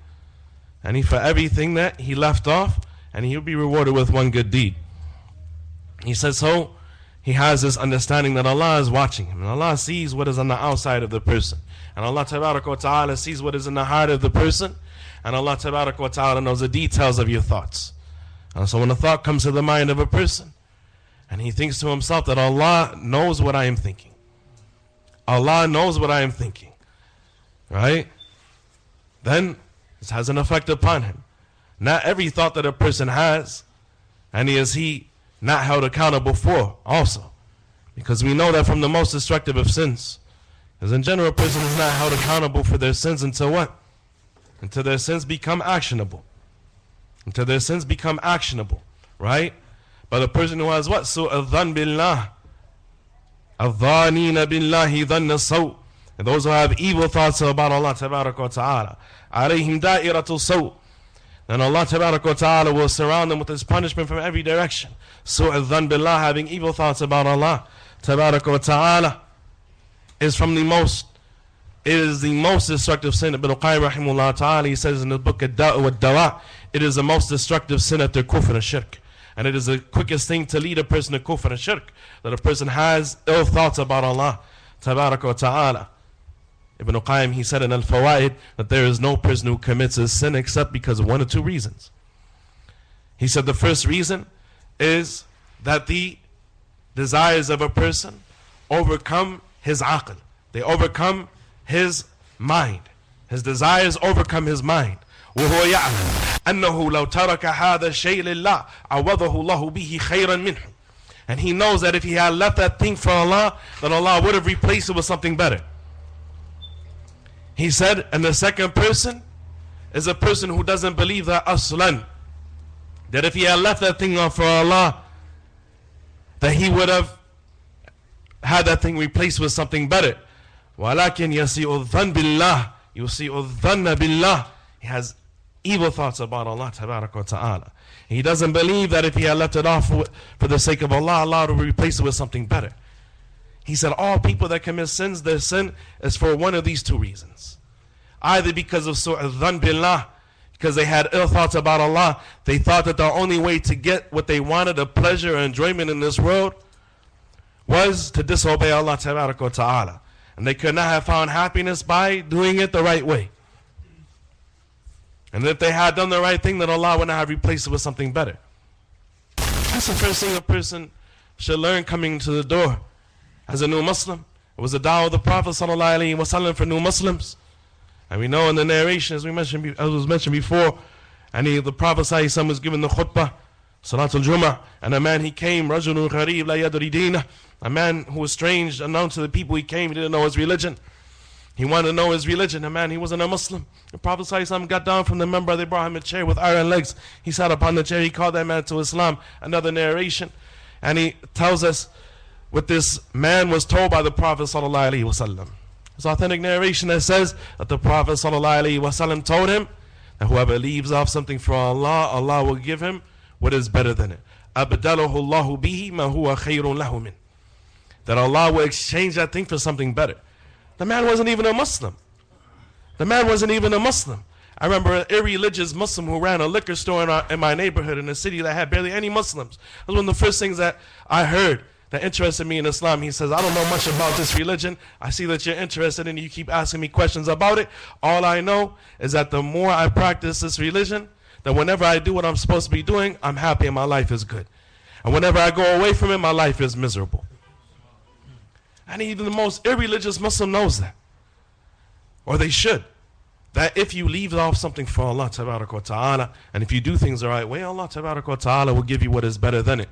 And for everything that he left off, and he'll be rewarded with one good deed. He says so. He has this understanding that Allah is watching him. And Allah sees what is on the outside of the person. And Allah Tabaraka wa Ta'ala sees what is in the heart of the person. And Allah Tabaraka wa Ta'ala knows the details of your thoughts. And so when a thought comes to the mind of a person, and he thinks to himself that Allah knows what I am thinking. Allah knows what I am thinking. Right? Then this has an effect upon him. Not every thought that a person has, and is he not held accountable for also. Because we know that from the most destructive of sins. Because in general, a person is not held accountable for their sins until what? Until their sins become actionable. Until their sins become actionable. Right? But a person who has what? Su'adhan billah. Adhanina billahi dhanna saw. And those who have evil thoughts about Allah Tabaraka wa Ta'ala. Alayhim da'iratu saw. Then Allah Tabaraka wa Ta'ala will surround them with His punishment from every direction. Su'adhan billah, having evil thoughts about Allah Tabaraka wa Ta'ala, is from the most, it is the most destructive sin. Ibn Qayyim rahimahullah ta'ala, he says in the book Ad-Da'u wa-Dawa, it is the most destructive sin after kufr and shirk. And it is the quickest thing to lead a person to kufr and shirk, that a person has ill thoughts about Allah Tabaraka wa Ta'ala. Ibn Qayyim, he said in Al-Fawaid that there is no person who commits a sin except because of one or two reasons. He said the first reason is that the desires of a person overcome his aql. They overcome his mind. His desires overcome his mind. وهو يعلم أنه لو ترك هذا الشيء لله عوضه الله به خيرا منه. And he knows that if he had left that thing for Allah, then Allah would have replaced it with something better. He said, and the second person is a person who doesn't believe that aslan, that if he had left that thing for Allah, that he would have had that thing replaced with something better. وَلَكِنْ يَسِيءُ الظَّنْ بِاللَّهِ يُسِيءُ الظَّنَّ بِاللَّهِ. He has evil thoughts about Allah Tabaraka wa Ta'ala. He doesn't believe that if he had left it off for the sake of Allah, Allah would replace it with something better. He said all people that commit sins, their sin is for one of these two reasons. Either because of su'adhan billah, because they had ill thoughts about Allah, they thought that the only way to get what they wanted, a pleasure or enjoyment in this world, was to disobey Allah Tabaraka wa Ta'ala. And they could not have found happiness by doing it the right way. And if they had done the right thing, then Allah would not have replaced it with something better. That's the first thing a person should learn coming to the door as a new Muslim. It was the da'wah of the Prophet ﷺ for new Muslims. And we know in the narration, as was mentioned before, and the Prophet ﷺ was given the khutbah Salatul Jum'ah, and a man he came, Rajulun Gharib la yadri dinah, a man who was strange, unknown to the people he came, he didn't know his religion. He wanted to know his religion, a man, he wasn't a Muslim. The Prophet ﷺ got down from the member, they brought him a chair with iron legs. He sat upon the chair, he called that man to Islam. Another narration, and he tells us what this man was told by the Prophet ﷺ. It's authentic narration that says that the Prophet ﷺ told him that whoever leaves off something for Allah, Allah will give him what is better than it. أَبْدَلَهُ اللَّهُ بِهِ مَا هُوَ خَيْرٌ لَهُ مِنْ. That Allah will exchange that thing for something better. The man wasn't even a Muslim. The man wasn't even a Muslim. I remember an irreligious Muslim who ran a liquor store in my neighborhood in a city that had barely any Muslims. It was one of the first things that I heard that interested me in Islam. He says, I don't know much about this religion. I see that you're interested in it. You keep asking me questions about it. All I know is that the more I practice this religion, that whenever I do what I'm supposed to be doing, I'm happy and my life is good. And whenever I go away from it, my life is miserable. And even the most irreligious Muslim knows that. Or they should. That if you leave off something for Allah Tabaraka wa Ta'ala, and if you do things the right way, Allah Tabaraka wa Ta'ala will give you what is better than it.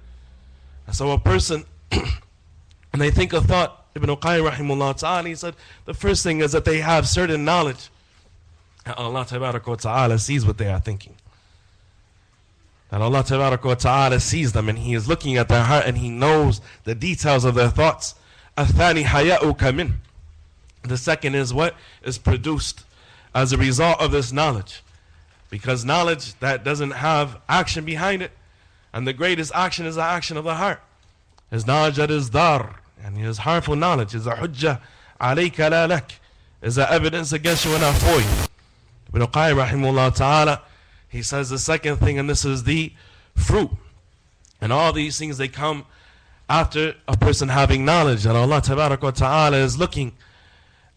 And so a person, and they think a thought, Ibn Qayyim rahimahullah ta'ala, he said, the first thing is that they have certain knowledge. And Allah Tabaraka wa Ta'ala sees what they are thinking. That Allah Tabaraka wa Ta'ala sees them, and He is looking at their heart, and He knows the details of their thoughts. الثاني حياؤك منه. The second is what is produced as a result of this knowledge. Because knowledge that doesn't have action behind it, and the greatest action is the action of the heart. Is knowledge that is dar, and his harmful knowledge is a hujjah alayka la lak, is the evidence against you and not for you. Ibn Qayyim rahimahullah ta'ala, he says the second thing, and this is the fruit. And all these things, they come after a person having knowledge that Allah Tabaraka wa Ta'ala is looking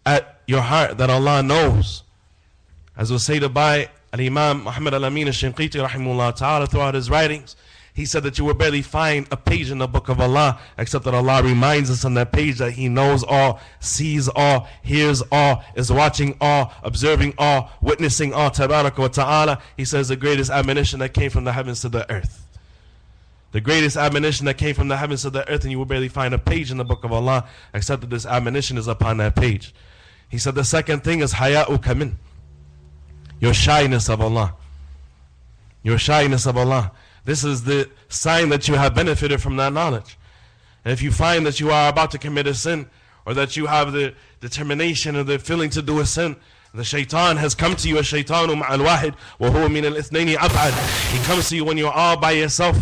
at your heart, that Allah knows. As was stated by Al-Imam Muhammad Al-Amin Al-Shinqiti rahimahullah ta'ala throughout his writings, he said that you will barely find a page in the book of Allah except that Allah reminds us on that page that He knows all, sees all, hears all, is watching all, observing all, witnessing all. Tabaraka wa Ta'ala, he says the greatest admonition that came from the heavens to the earth. The greatest admonition that came from the heavens to the earth, and you will barely find a page in the book of Allah except that this admonition is upon that page. He said the second thing is haya'uka min, your shyness of Allah. Your shyness of Allah. This is the sign that you have benefited from that knowledge. And if you find that you are about to commit a sin, or that you have the determination or the feeling to do a sin, the Shaitan has come to you. Shaitanu ma'al wahid wa huwa min al-ithnaini ab'ad. He comes to you when you're all by yourself.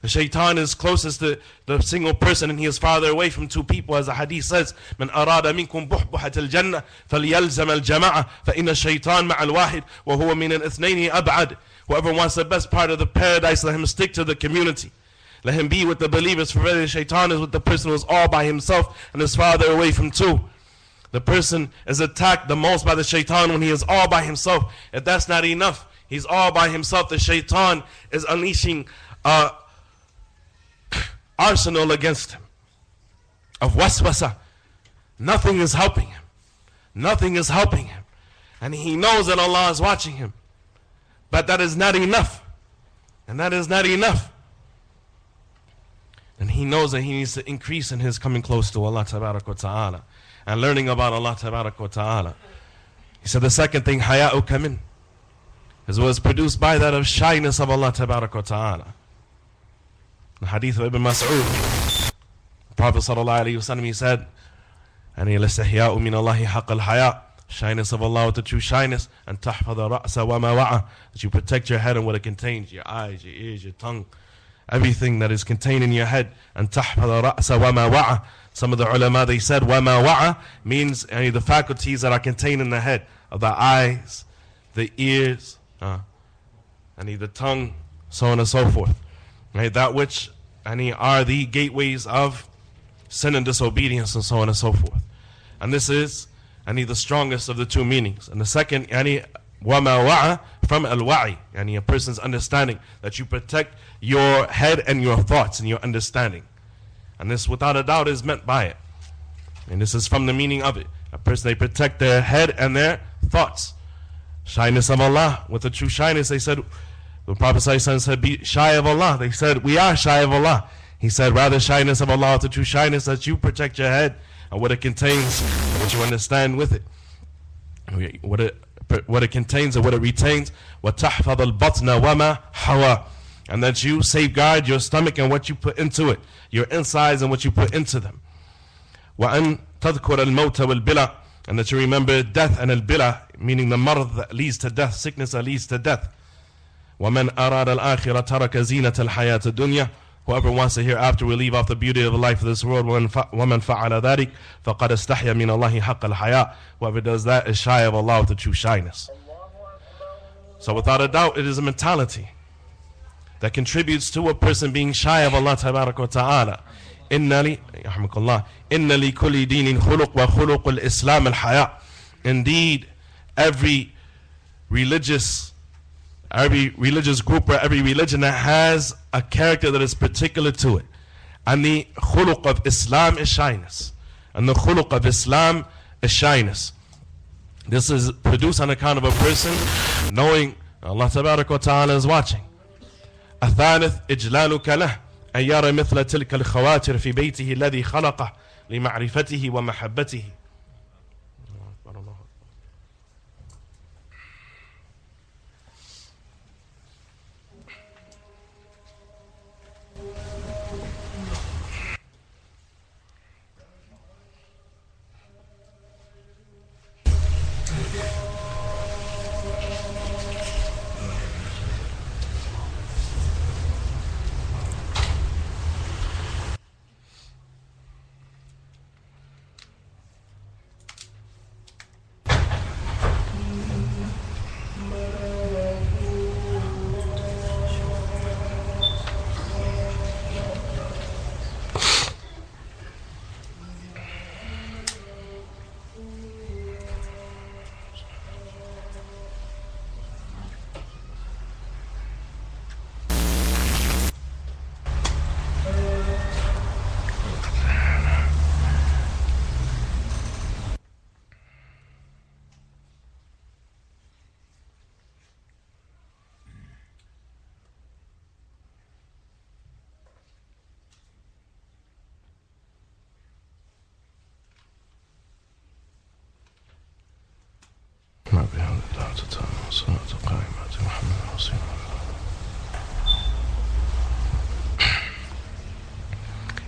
The Shaitan is closest to the single person, and he is farther away from two people, as the hadith says, من أراد منكم بحبحة الجنة فليلزم الجماعة فإن الشيطان مع الواحد وهو من الاثنين أبعد. Whoever wants the best part of the paradise, let him stick to the community. Let him be with the believers, for really Shaitan is with the person who is all by himself and is farther away from two. The person is attacked the most by the Shaitan when he is all by himself. If that's not enough, he's all by himself, the Shaitan is unleashing arsenal against him of waswasa. Nothing is helping him. Nothing is helping him. And he knows that Allah is watching him. But that is not enough. And that is not enough. And he knows that he needs to increase in his coming close to Allah Tabaraka wa Ta'ala and learning about Allah Tabaraka wa Ta'ala. He said the second thing, haya'uka min, is was produced by that of shyness of Allah Tabaraka wa Ta'ala. The hadith of Ibn Mas'ud, the Prophet sallallahu alayhi wa sallam, he said, أَنِي لَسْتَحْيَاءُ مِنَ اللَّهِ حَقَّ الْحَيَاءُ, shyness of Allah with the true shyness, and تَحْفَظَ رَأْسَ وَمَا وَعَى, that you protect your head and what it contains, your eyes, your ears, your tongue, everything that is contained in your head, and تَحْفَظَ رَأْسَ وَمَا وَعَى. Some of the ulama, they said وَمَا وَعَى means the faculties that are contained in the head, of the eyes, the ears, and the tongue, so on and so forth. Right, that which are the gateways of sin and disobedience, and so on and so forth. And this is the strongest of the two meanings. And the second, wama wa'a, from al-wa'i, a person's understanding, that you protect your head and your thoughts and your understanding. And this, without a doubt, is meant by it. And this is from the meaning of it. A person, they protect their head and their thoughts. Shyness of Allah, with the true shyness, they said, The Prophet ﷺ said, be shy of Allah. They said, we are shy of Allah. He said, rather shyness of Allah, the true shyness, that you protect your head and what it contains, what you understand with it. What it contains and what it retains. وَتَحْفَظَ الْبَطْنَ وَمَا حَوَى. And that you safeguard your stomach and what you put into it, your insides and what you put into them. وَأَن تَذْكُرَ الْمَوْتَ وَالْبِلَى. And that you remember death and al-bila, meaning the marad that leads to death, sickness that leads to death. وَمَنْ أَرَادَ الْآخِرَةَ تَرَكَ زِينَةَ الْحَيَاةِ الدُّنْيَا. Whoever wants to hear after we leave off the beauty of the life of this world, وَمَنْ فَعَلَ ذَلِكَ فَقَدْ اسْتَحْيَا مِنَ اللَّهِ حَقَّ الْحَيَاءِ. Whoever does that is shy of Allah with the true shyness. So without a doubt, it is a mentality that contributes to a person being shy of Allah tabarak wa ta'ala. إِنَّ لِكُلِّ دِينٍ خُلُقْ وَخُلُقُ الْإِسْلَامِ الْحَيَاءِ. Indeed, every religious group or every religion that has a character that is particular to it. And the khuluq of Islam is shyness. And the khuluq of Islam is shyness. This is produced on account of a person knowing Allah tabarak wa ta'ala is watching. الثالث إجلالك له أن يرى مثل تلك الخواتر في بيته الذي خلقه لمعرفته ومحبته.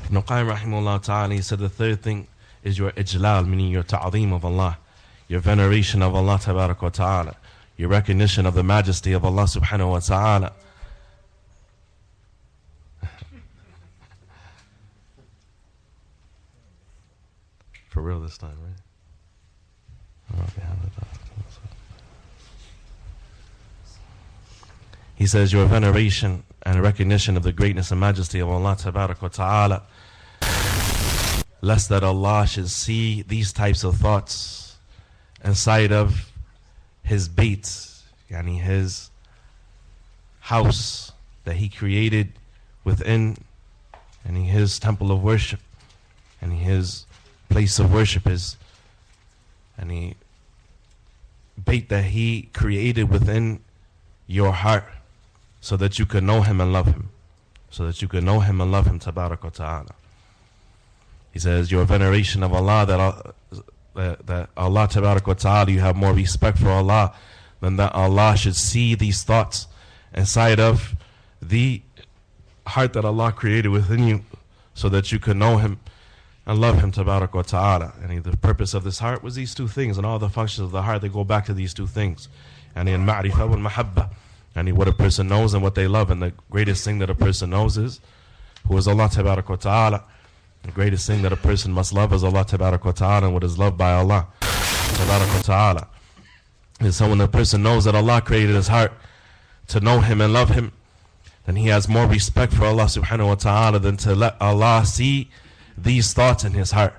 Ibn Qayyim rahimahullah ta'ala, he said the third thing is your ijlal, meaning your ta'zeem of Allah, your veneration of Allah tabarak wa ta'ala, your recognition of the majesty of Allah subhanahu wa ta'ala. For real this time, right? He says your veneration and recognition of the greatness and majesty of Allah tabarak wa ta'ala, lest that Allah should see these types of thoughts inside of His Bayt, yani His house that He created within, and His temple of worship, and His place of worship is, and He Bayt that He created within your heart, so that you can know Him and love Him. So that you can know Him and love Him, tabarak wa ta'ala. He says, your veneration of Allah, that Allah, tabarak wa ta'ala, you have more respect for Allah than that Allah should see these thoughts inside of the heart that Allah created within you, so that you can know Him and love Him, tabarak wa ta'ala. And the purpose of this heart was these two things, and all the functions of the heart, they go back to these two things. And in ma'rifah wal mahabba, and what a person knows and what they love. And the greatest thing that a person knows is who is Allah tabarak wa ta'ala. The greatest thing that a person must love is Allah tabarak wa ta'ala, and what is loved by Allah tabarak wa ta'ala. And so when a person knows that Allah created his heart to know Him and love Him, then he has more respect for Allah subhanahu wa ta'ala than to let Allah see these thoughts in his heart.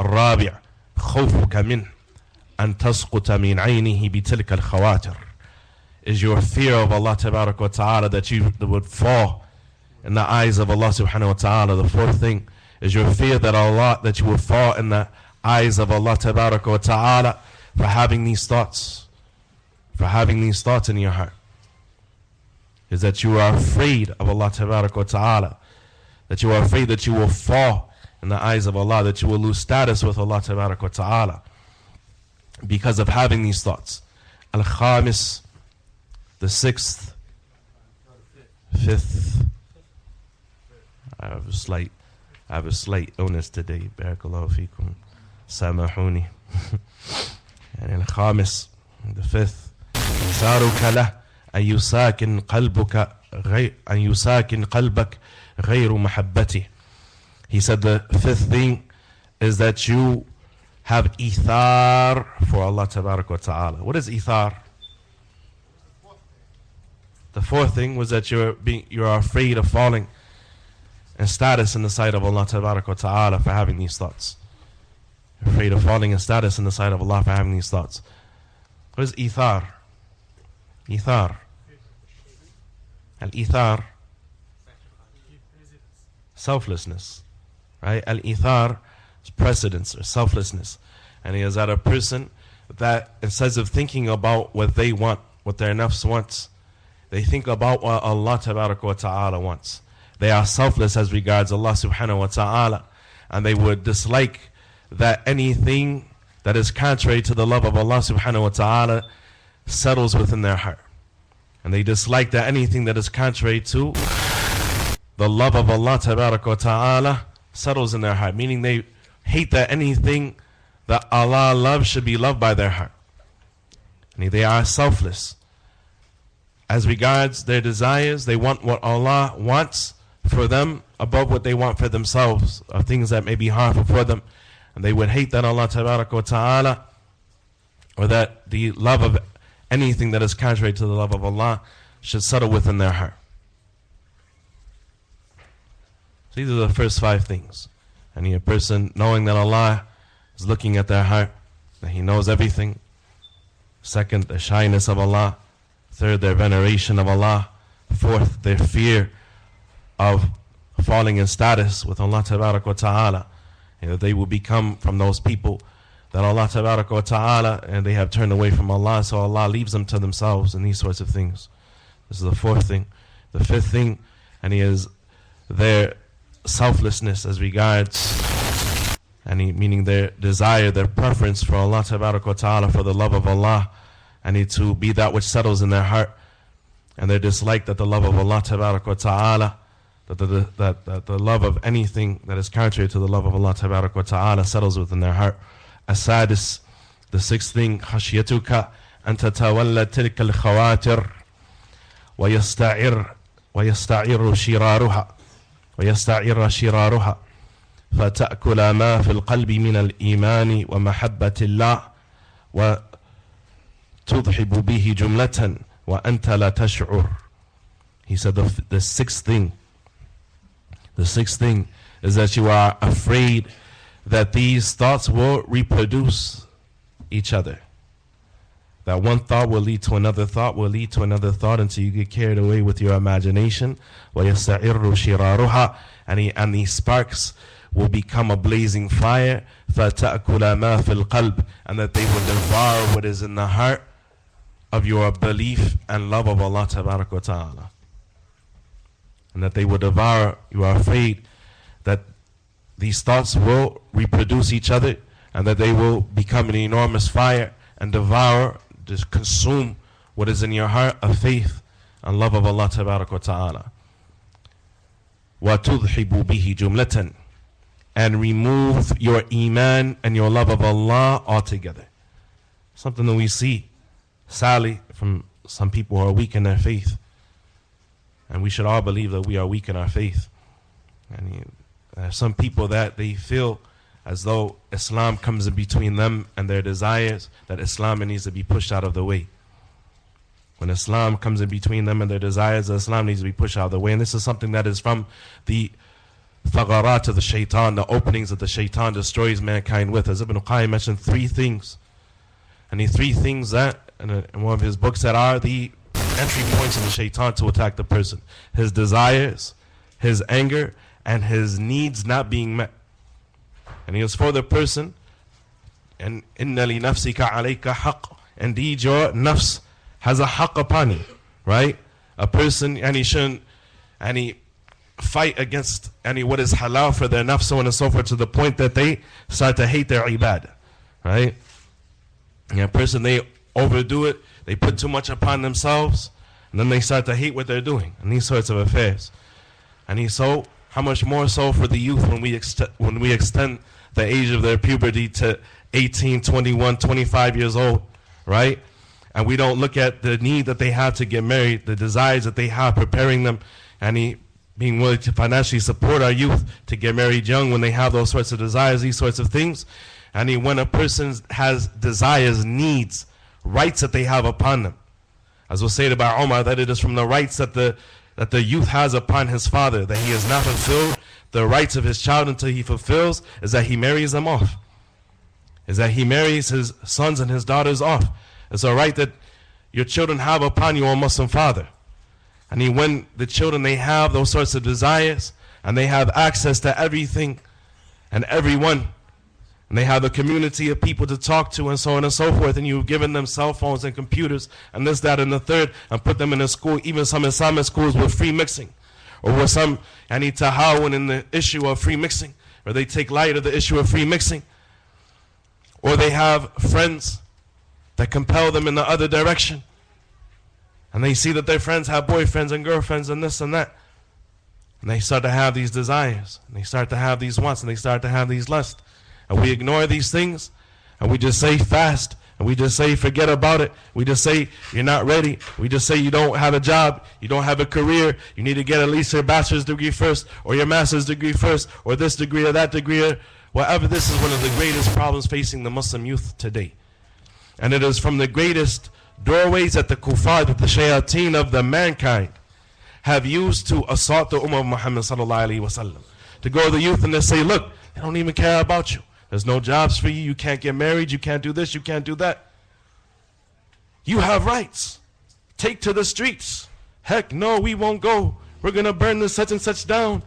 الرابع خوفك منه أن تسقط من عينه بتلك الخواتر, is your fear of Allah tabarak wa ta'ala, that you would fall in the eyes of Allah subhanahu wa ta'ala. The fourth thing is your fear that you will fall in the eyes of Allah tabarak wa ta'ala for having these thoughts in your heart. is that you are afraid of Allah Ta'ala, that you are afraid that you will fall in the eyes of Allah, that you will lose status with Allah Ta'ala because of having these thoughts. Al-Khamis, the sixth, fifth. I have a slight illness today. Barakallahu feekum. Samahuni. And Al-Khamis, the fifth. إنذارك له أن يساكن قلبك غير محبته. He said the fifth thing is that you have ithar for Allah Ta'ala. What is ithar? The fourth thing was that you are afraid of falling in status in the sight of Allah Ta'ala for having these thoughts. You're afraid of falling in status in the sight of Allah for having these thoughts. What is ithar? Ithar. Al-ithar. Selflessness. Right? Al-ithar is precedence or selflessness. And he is that a person that instead of thinking about what they want, what their nafs wants, they think about what Allah Ta'ala wants. They are selfless as regards Allah Subhanahu wa Ta'ala, and they would dislike that anything that is contrary to the love of Allah Subhanahu wa Ta'ala settles within their heart. And they dislike that anything that is contrary to the love of Allah Ta'ala settles in their heart, meaning they hate that anything that Allah loves should be loved by their heart. And they are selfless. As regards their desires, they want what Allah wants for them above what they want for themselves, or things that may be harmful for them. And they would hate that Allah Ta'ala, or that the love of anything that is contrary to the love of Allah should settle within their heart. So these are the first five things. And a person knowing that Allah is looking at their heart, that He knows everything. Second, the shyness of Allah. Third, their veneration of Allah. Fourth, their fear of falling in status with Allah Ta'ala. And that they will become from those people that Allah Ta'ala, and they have turned away from Allah, so Allah leaves them to themselves and these sorts of things. This is the fourth thing. The fifth thing, and he is their selflessness as regards, meaning their desire, their preference for Allah Ta'ala, for the love of Allah, and it to be that which settles in their heart, and their dislike that the love of Allah Ta'ala, that the love of anything that is contrary to the love of Allah Ta'ala settles within their heart. Asadis, the sixth thing, خشيتك أن تتولى تلك الخواتر ويستعر شرارها فتأكل ما في القلب من الإيمان ومحبة الله وتذهب به جملة وأنت لا تشعر. He said the sixth thing is that you are afraid that these thoughts will reproduce each other. That one thought will lead to another thought, will lead to another thought until you get carried away with your imagination. وَيَسْتَعِرُّ شِرَارُهَا, and these sparks will become a blazing fire. فَتَأْكُلَ مَا فِي الْقَلْبِ, and that they will devour what is in the heart of your belief and love of Allah Ta'ala. And that they will devour, you are afraid that these thoughts will reproduce each other, and that they will become an enormous fire and devour, just consume what is in your heart of faith and love of Allah Ta'ala. وَتُذْحِبُ بِهِ جُمْلَةً, and remove your iman and your love of Allah altogether. Something that we see, sadly, from some people who are weak in their faith. And we should all believe that we are weak in our faith. And some people that they feel as though Islam comes in between them and their desires, that Islam needs to be pushed out of the way. When Islam comes in between them and their desires, Islam needs to be pushed out of the way. And this is something that is from the thagarat of the Shaitan, the openings that the Shaitan destroys mankind with. As Ibn Qayyim mentioned, three things. And the three things that, in one of his books, that are the entry points of the Shaitan to attack the person: his desires, his anger, and his needs not being met. And he is for the person, and inna li nafsika alayka haqq, indeed your nafs has a haqq upon you, right? a person and he shouldn't fight against what is halal for their nafs, so on and so forth, to the point that they start to hate their ibadah, right? And a person, they overdo it, they put too much upon themselves, and then they start to hate what they're doing, and these sorts of affairs. And so, how much more so for the youth when we extend the age of their puberty to 18, 21, 25 years old, right? And we don't look at the need that they have to get married, the desires that they have, preparing them, and being willing to financially support our youth to get married young when they have those sorts of desires, these sorts of things. And when a person has desires, needs, rights that they have upon them, as was said by Umar, that it is from the rights that the youth has upon his father, that he has not fulfilled the rights of his child until he fulfills, is that he marries them off, is that he marries his sons and his daughters off. It's a right that your children have upon you, O Muslim father. And when the children, they have those sorts of desires, and they have access to everything and everyone, and they have a community of people to talk to, and so on and so forth, and you've given them cell phones and computers and this, that, and the third, and put them in a school, even some Islamic schools with free mixing, or with some tahawun in the issue of free mixing, or they take light of the issue of free mixing, or they have friends that compel them in the other direction, and they see that their friends have boyfriends and girlfriends and this and that, and they start to have these desires, and they start to have these wants, and they start to have these lusts, and we ignore these things, and we just say fast, and we just say forget about it, we just say you're not ready, we just say you don't have a job, you don't have a career, you need to get at least your bachelor's degree first, or your master's degree first, or this degree or that degree, or whatever. This is one of the greatest problems facing the Muslim youth today, and it is from the greatest doorways that the kuffar, that the shayateen of the mankind have used to assault the ummah of Muhammad sallallahu alaihi wasallam, to go to the youth and they say, look, they don't even care about you, there's no jobs for you, you can't get married, you can't do this, you can't do that, you have rights, take to the streets, heck no, we won't go, we're gonna burn this such and such down,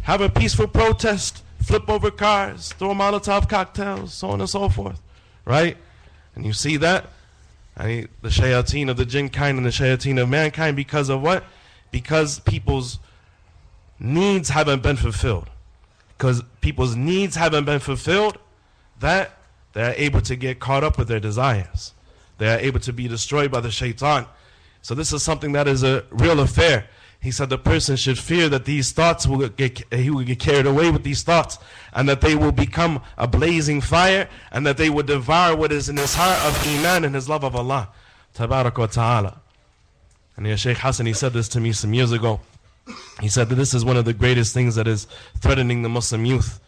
have a peaceful protest, flip over cars, throw Molotov cocktails, so on and so forth, right? And you see that, the shayateen of the jinn kind and the shayateen of mankind, because of what? Because people's needs haven't been fulfilled. Because people's needs haven't been fulfilled, that they are able to get caught up with their desires. They are able to be destroyed by the shaitan. So this is something that is a real affair. He said the person should fear that these thoughts he will get carried away with these thoughts, and that they will become a blazing fire, and that they will devour what is in his heart of iman and his love of Allah tabarak wa ta'ala. And Shaykh Hassan, he said this to me some years ago. He said that this is one of the greatest things that is threatening the Muslim youth,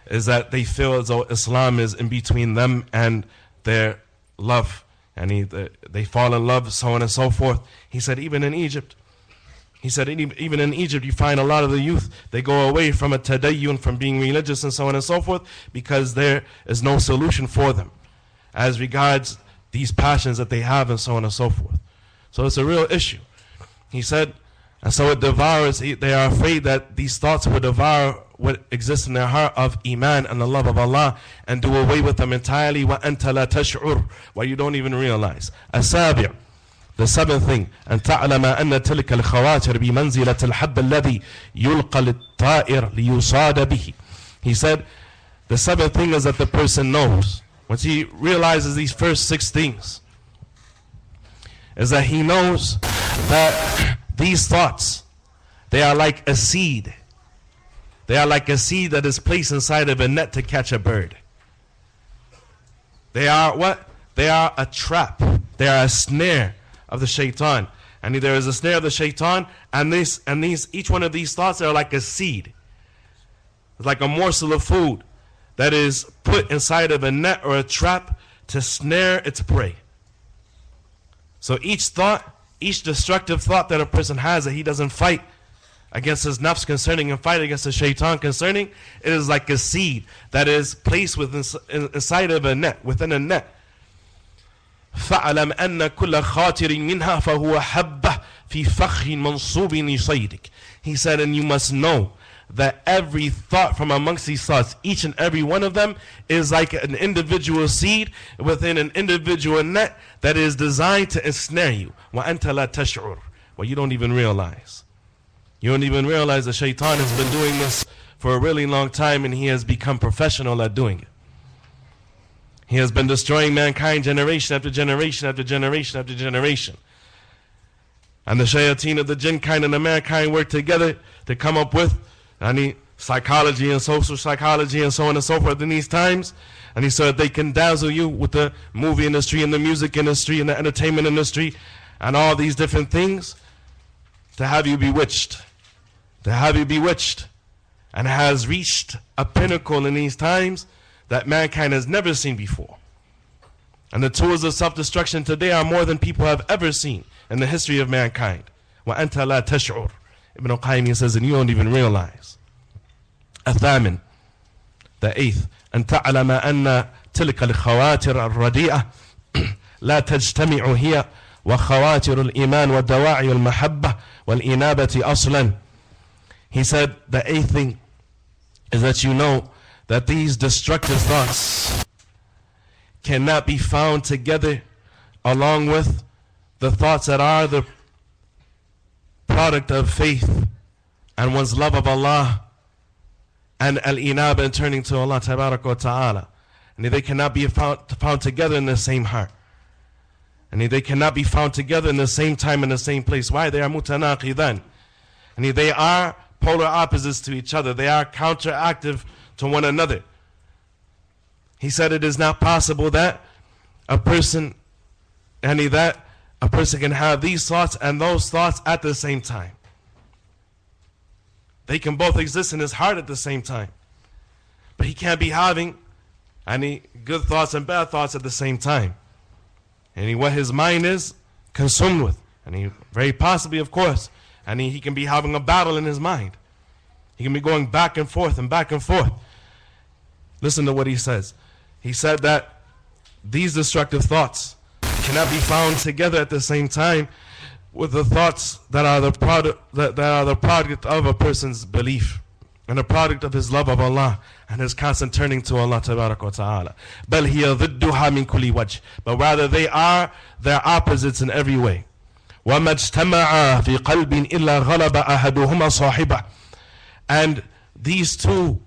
is that they feel as though Islam is in between them and their love, and they fall in love, so on and so forth. He said even in Egypt, you find a lot of the youth, they go away from a tadayyun, from being religious and so on and so forth, because there is no solution for them as regards these passions that they have and so on and so forth. So it's a real issue. He said, and so it devours, they are afraid that these thoughts will devour what exists in their heart of iman and the love of Allah, and do away with them entirely, وَأَنْتَ لَا تَشْعُرُ, while you don't even realize. السابع, the seventh thing, أن تعلم أن تلك الخواطر بمنزلة الحب الذي يلقى للطائر ليصاد به. He said, the seventh thing is that the person knows, once he realizes these first six things, is that he knows that these thoughts, they are like a seed. They are like a seed that is placed inside of a net to catch a bird. They are what? They are a trap. They are a snare of the shaitan. And there is a snare of the shaitan, and each one of these thoughts are like a seed. It's like a morsel of food that is put inside of a net or a trap to snare its prey. So each thought, each destructive thought that a person has, that he doesn't fight against his nafs concerning and fight against the shaitan concerning, it is like a seed that is placed inside of a net, within a net. فَعْلَمْ أَنَّ كُلَّ خَاطِرٍ مِنْهَا فَهُوَ حَبَّةٌ فِي فَخٍ مَنْصُوبٍ يُصَيْدِكَ. He said, and you must know that every thought from amongst these thoughts, each and every one of them, is like an individual seed within an individual net that is designed to ensnare you. وَأَنْتَ لَا تَشْعُرُ. Well, you don't even realize. You don't even realize that Shaitan has been doing this for a really long time, and he has become professional at doing it. He has been destroying mankind generation after generation after generation after generation. And the shayateen of the jinn kind and the mankind work together to come up with psychology and social psychology and so on and so forth in these times. And so that they can dazzle you with the movie industry and the music industry and the entertainment industry and all these different things to have you bewitched. To have you bewitched. And has reached a pinnacle in these times that mankind has never seen before. And the tools of self-destruction today are more than people have ever seen in the history of mankind. وَأَنْتَ لَا تَشْعُرُ. Ibn al-Qayyim says, and you don't even realize. الثامن, the eighth, أن تعلم أن تلك الخواتر الرديئة لا تجتمع هي وخواتر الإيمان ودواعي المحبة والإنابة أصلا. He said, the eighth thing is that you know that these destructive thoughts cannot be found together along with the thoughts that are the product of faith and one's love of Allah and al-inaba and turning to Allah ta'ala. And they cannot be found together in the same heart. And they cannot be found together in the same time in the same place. Why? They are mutanaqidan. And they are polar opposites to each other. They are counteractive to one another. He said it is not possible that a person can have these thoughts and those thoughts at the same time. They can both exist in his heart at the same time. But he can't be having any good thoughts and bad thoughts at the same time. And what his mind is consumed with. And he very possibly, of course, and he can be having a battle in his mind. He can be going back and forth and back and forth. Listen to what he says. He said that these destructive thoughts cannot be found together at the same time with the thoughts that are the product of a person's belief and a product of his love of Allah and his constant turning to Allah ta'ala. بل هي ضدها من كل وجه. But rather they are their opposites in every way. وما اجتمع في قلب إلا غلب أحدهما صاحبه. And these two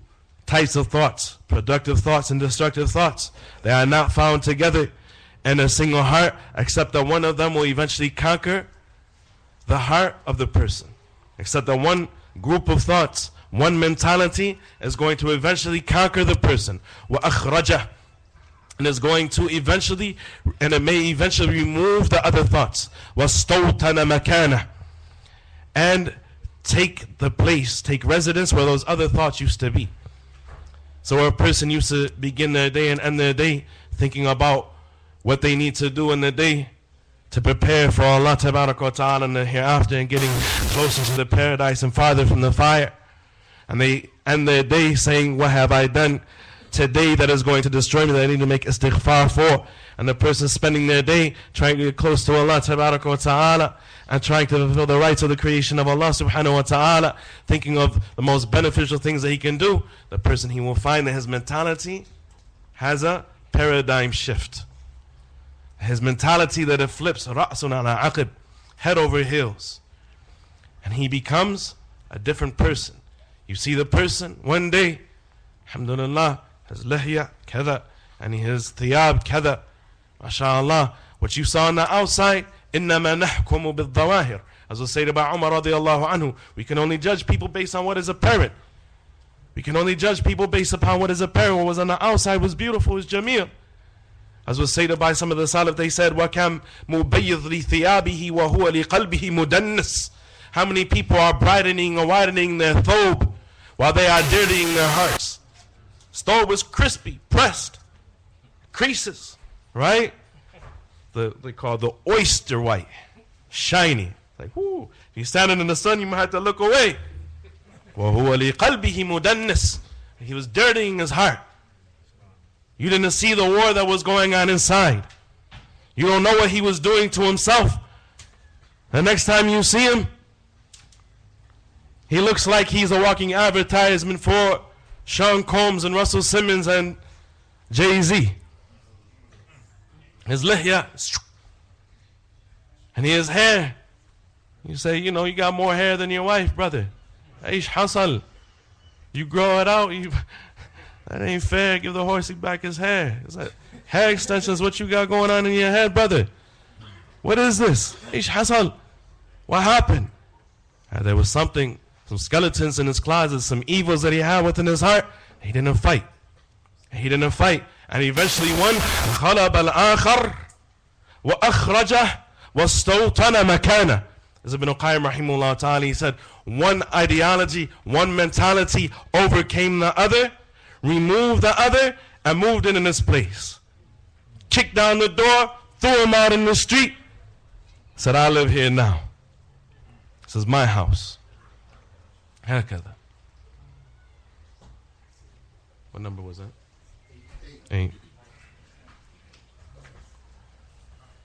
types of thoughts, productive thoughts and destructive thoughts, they are not found together in a single heart, except that one of them will eventually conquer the heart of the person. Except that one group of thoughts, one mentality is going to eventually conquer the person. وَأَخْرَجَهُ. And is going to eventually, and it may eventually remove the other thoughts. وَاسْتَوْطَنَ مَكَانَهُ. And take the place, take residence where those other thoughts used to be. So a person used to begin their day and end their day thinking about what they need to do in the day to prepare for Allah ta'ala in the hereafter and getting closer to the paradise and farther from the fire. And they end their day saying, what have I done today that is going to destroy me, that I need to make istighfar for? And the person spending their day trying to get close to Allah ta'ala and trying to fulfill the rights of the creation of Allah subhanahu wa ta'ala, thinking of the most beneficial things that he can do, the person, he will find that his mentality has a paradigm shift. His mentality that it flips, ra'sun ala aqib, head over heels. And he becomes a different person. You see the person one day, alhamdulillah, his lihya, kada, and his thiyab, kada, mashallah. What you saw on the outside, إِنَّمَا نَحْكُمُ بِالظَّوَاهِرِ. As was said about Umar radiallahu anhu, we can only judge people based on what is apparent. We can only judge people based upon what is apparent. What was on the outside was beautiful, was jameel. As was said by some of the Salaf, they said, وَكَمْ مُبَيِّضْ لِثِيَابِهِ وَهُوَ لِقَلْبِهِ مُدَنِّسٌ. How many people are brightening or widening their thobe while they are dirtying their hearts? Thobe was crispy, pressed, creases, right? They call the oyster white, shiny. Like, whoo, if you're standing in the sun, you might have to look away. وَهُوَ لِقَلْبِهِ مُدَنِّسٌ. He was dirtying his heart. You didn't see the war that was going on inside. You don't know what he was doing to himself. The next time you see him, He looks like he's a walking advertisement for Sean Combs and Russell Simmons and Jay-Z. His lihya, and he has hair. You say, you know, you got more hair than your wife, brother. Aish hasal. You grow it out. That ain't fair. Give the horsey back his hair. Is that hair extensions? What you got going on in your head, brother? What is this? Aish hasal. What happened? There was something, some skeletons in his closet, some evils that he had within his heart. He didn't fight. He didn't fight. And eventually one, خَلَبَ الْآخَرِ وَأَخْرَجَهُ وَاسْتَوْطَنَ مَكَانَهُ. As Ibn Qayyim rahimahullah ta'ala, he said, one ideology, one mentality overcame the other, removed the other, and moved it in its place. Kicked down the door, threw him out in the street, said, I live here now. This is my house. هكذا. What number was that? 8.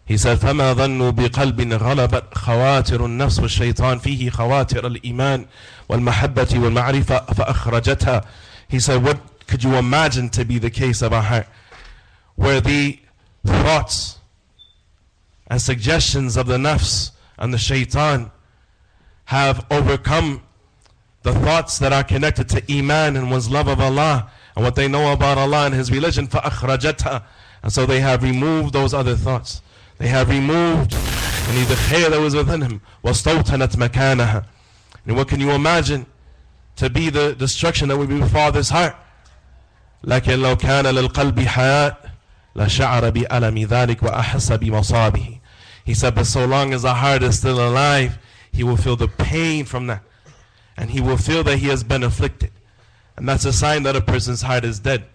He said, فَمَا ظَنُّوا بِقَلْبٍ غَلَبَتْ خواتر النفس والشيطان فيه خواتر الإيمان والمحبة والمعرفة فأخرجتها. He said, what could you imagine to be the case of a heart where the thoughts and suggestions of the nafs and the shaitan have overcome the thoughts that are connected to iman and one's love of Allah and what they know about Allah and His religion, فَأَخْرَجَتْهَا. And so they have removed those other thoughts. They have removed the khair that was within him. وَاسْتَوْطَنَتْ مَكَانَهَا. And what can you imagine to be the destruction that would be before this heart? لَكِنْ لَوْ كَانَ لِلْقَلْبِ حَيَاةٌ لَشَعَرَ بِأَلَمِ ذَلِكَ وَأَحَسَّ بِمَصَابِهِ. He said, but so long as the heart is still alive, he will feel the pain from that. And he will feel that he has been afflicted. And that's a sign that a person's heart is dead.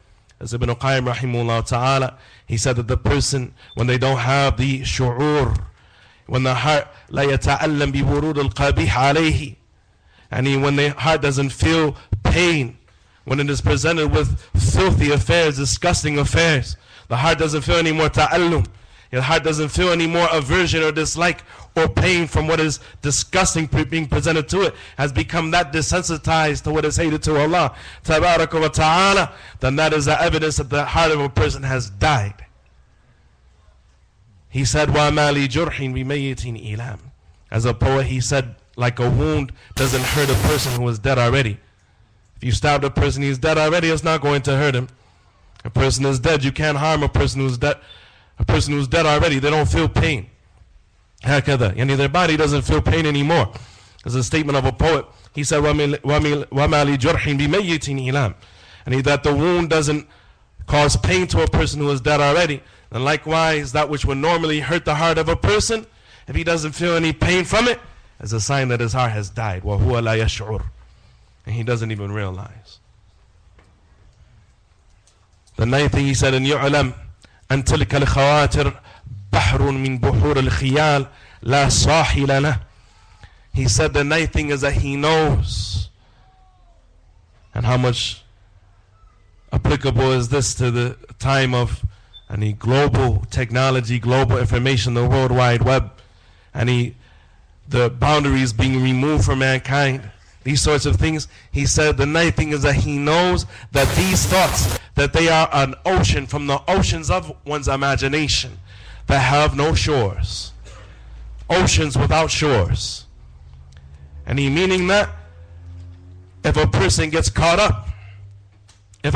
As Ibn Qayyim rahimahullah ta'ala, he said that the person, when they don't have the shu'ur, when the heart لا يتألم بورود القبيح عليه, and when the heart doesn't feel pain, when it is presented with filthy affairs, disgusting affairs, the heart doesn't feel any more ta'allum. Your heart doesn't feel any more aversion or dislike or pain from what is disgusting being presented to it, has become that desensitized to what is hated to Allah tabaraka wa ta'ala, then that is the evidence that the heart of a person has died. He said, وَمَا لِجُرْحٍ بِمَيِّتٍ إِلَامٍ. As a poet, he said, like a wound doesn't hurt a person who is dead already. If you stabbed a person, he's dead already, it's not going to hurt him. A person is dead, you can't harm a person who's dead. A person who's dead already, they don't feel pain. هكذا. Yani their body doesn't feel pain anymore. There's a statement of a poet. He said, وَمَا لِجُرْحٍ بِمَيِّتٍ إِلَامٍ. And that the wound doesn't cause pain to a person who is dead already. And likewise, that which would normally hurt the heart of a person, if he doesn't feel any pain from it, is a sign that his heart has died. وَهُوَ لَا يَشْعُرُ. And he doesn't even realize. The ninth thing he said, in يُعْلَمْ أن تلك الخواتر بحر من بحور الخيال لا ساحل له. He said the ninth thing is that he knows. And how much applicable is this to the time of any global technology, global information, the World Wide Web, and the boundaries being removed from mankind, these sorts of things. He said the ninth thing is that he knows that these thoughts, that they are an ocean from the oceans of one's imagination that have no shores. Oceans without shores. And he meaning that if a person gets caught up, in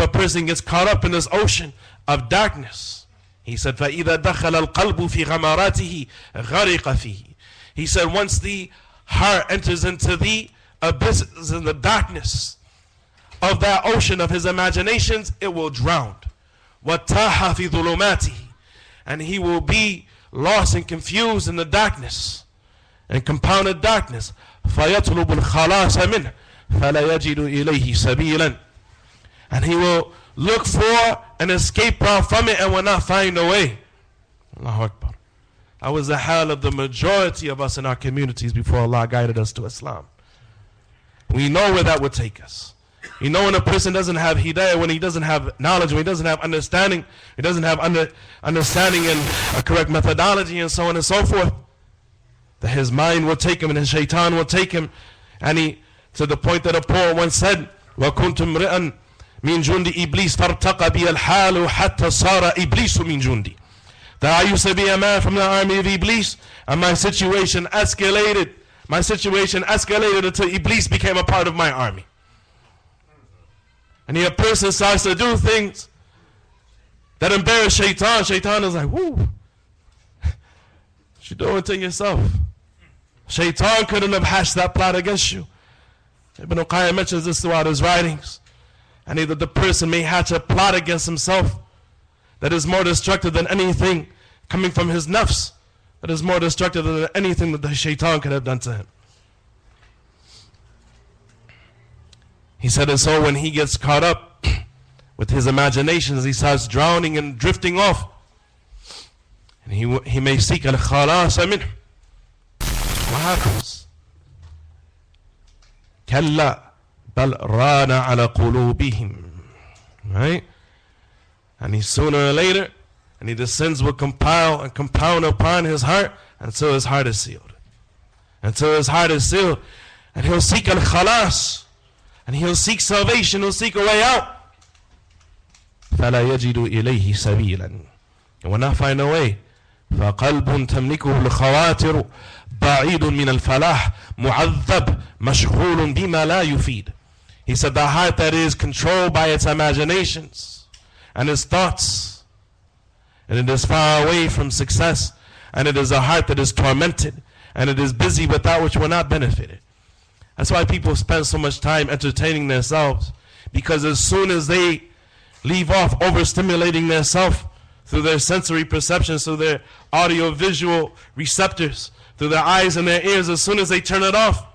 this ocean of darkness, he said, فَإِذَا دَخَلَ الْقَلْبُ فِي غَمَارَاتِهِ غَرِقَ فِيهِ. He said, once the heart enters into the abysses in the darkness of that ocean of his imaginations, it will drown. وَتَاهَ فِي ظُلُمَاتِهِ. And he will be lost and confused in the darkness and compounded darkness. فَيَطْلُبُ الْخَلَاصَ مِنْهِ فَلَا يَجِدُ إِلَيْهِ سَبِيلًا. And he will look for an escape route from it and will not find a way. Allahu Akbar. That was the hal of the majority of us in our communities before Allah guided us to Islam. We know where that would take us. You know, when a person doesn't have hidayah, when he doesn't have knowledge, when he doesn't have understanding, he doesn't have understanding and a correct methodology and so on and so forth, that his mind will take him and his shaitan will take him, and To the point that a poet once said, وَكُنْتُ امْرِئًا مِنْ جُنْدِ إِبْلِيسِ فَارْتَقَ بِيَ الْحَالُ حَتَّى صَارَ إِبْلِيسُ مِنْ جُنْدِ. That I used to be a man from the army of Iblis, and my situation escalated. My situation escalated until Iblis became a part of my army. And a person starts to do things that embarrass Shaitan. Shaitan is like, whoo, what you doing to yourself? Shaitan couldn't have hatched that plot against you. Ibn Qayyim mentions this throughout his writings. And either the person may hatch a plot against himself that is more destructive than anything coming from his nafs, that is more destructive than anything that the Shaitan could have done to him. He said, and so when he gets caught up with his imaginations, he starts drowning and drifting off. And he may seek al-khalas minhu. What happens? كلا بل ران على قلوبهم. Right? And he sooner or later, and the sins will compile and compound upon his heart until his heart is sealed. Until his heart is sealed. And he'll seek al-khalas. And he'll seek salvation, he'll seek a way out. فَلَا يَجِدُ إِلَيْهِ سَبِيلًا. He will not find a way. فَقَلْبٌ تَمْلِكُهُ الْخَوَاتِرُ بعيد من الفلاح معذب مشغول بما لا يفيد. He said the heart that is controlled by its imaginations and its thoughts, and it is far away from success, and it is a heart that is tormented, and it is busy with that which will not benefit it. That's why people spend so much time entertaining themselves, because as soon as they leave off overstimulating themselves through their sensory perceptions, through their audio-visual receptors, through their eyes and their ears, as soon as they turn it off,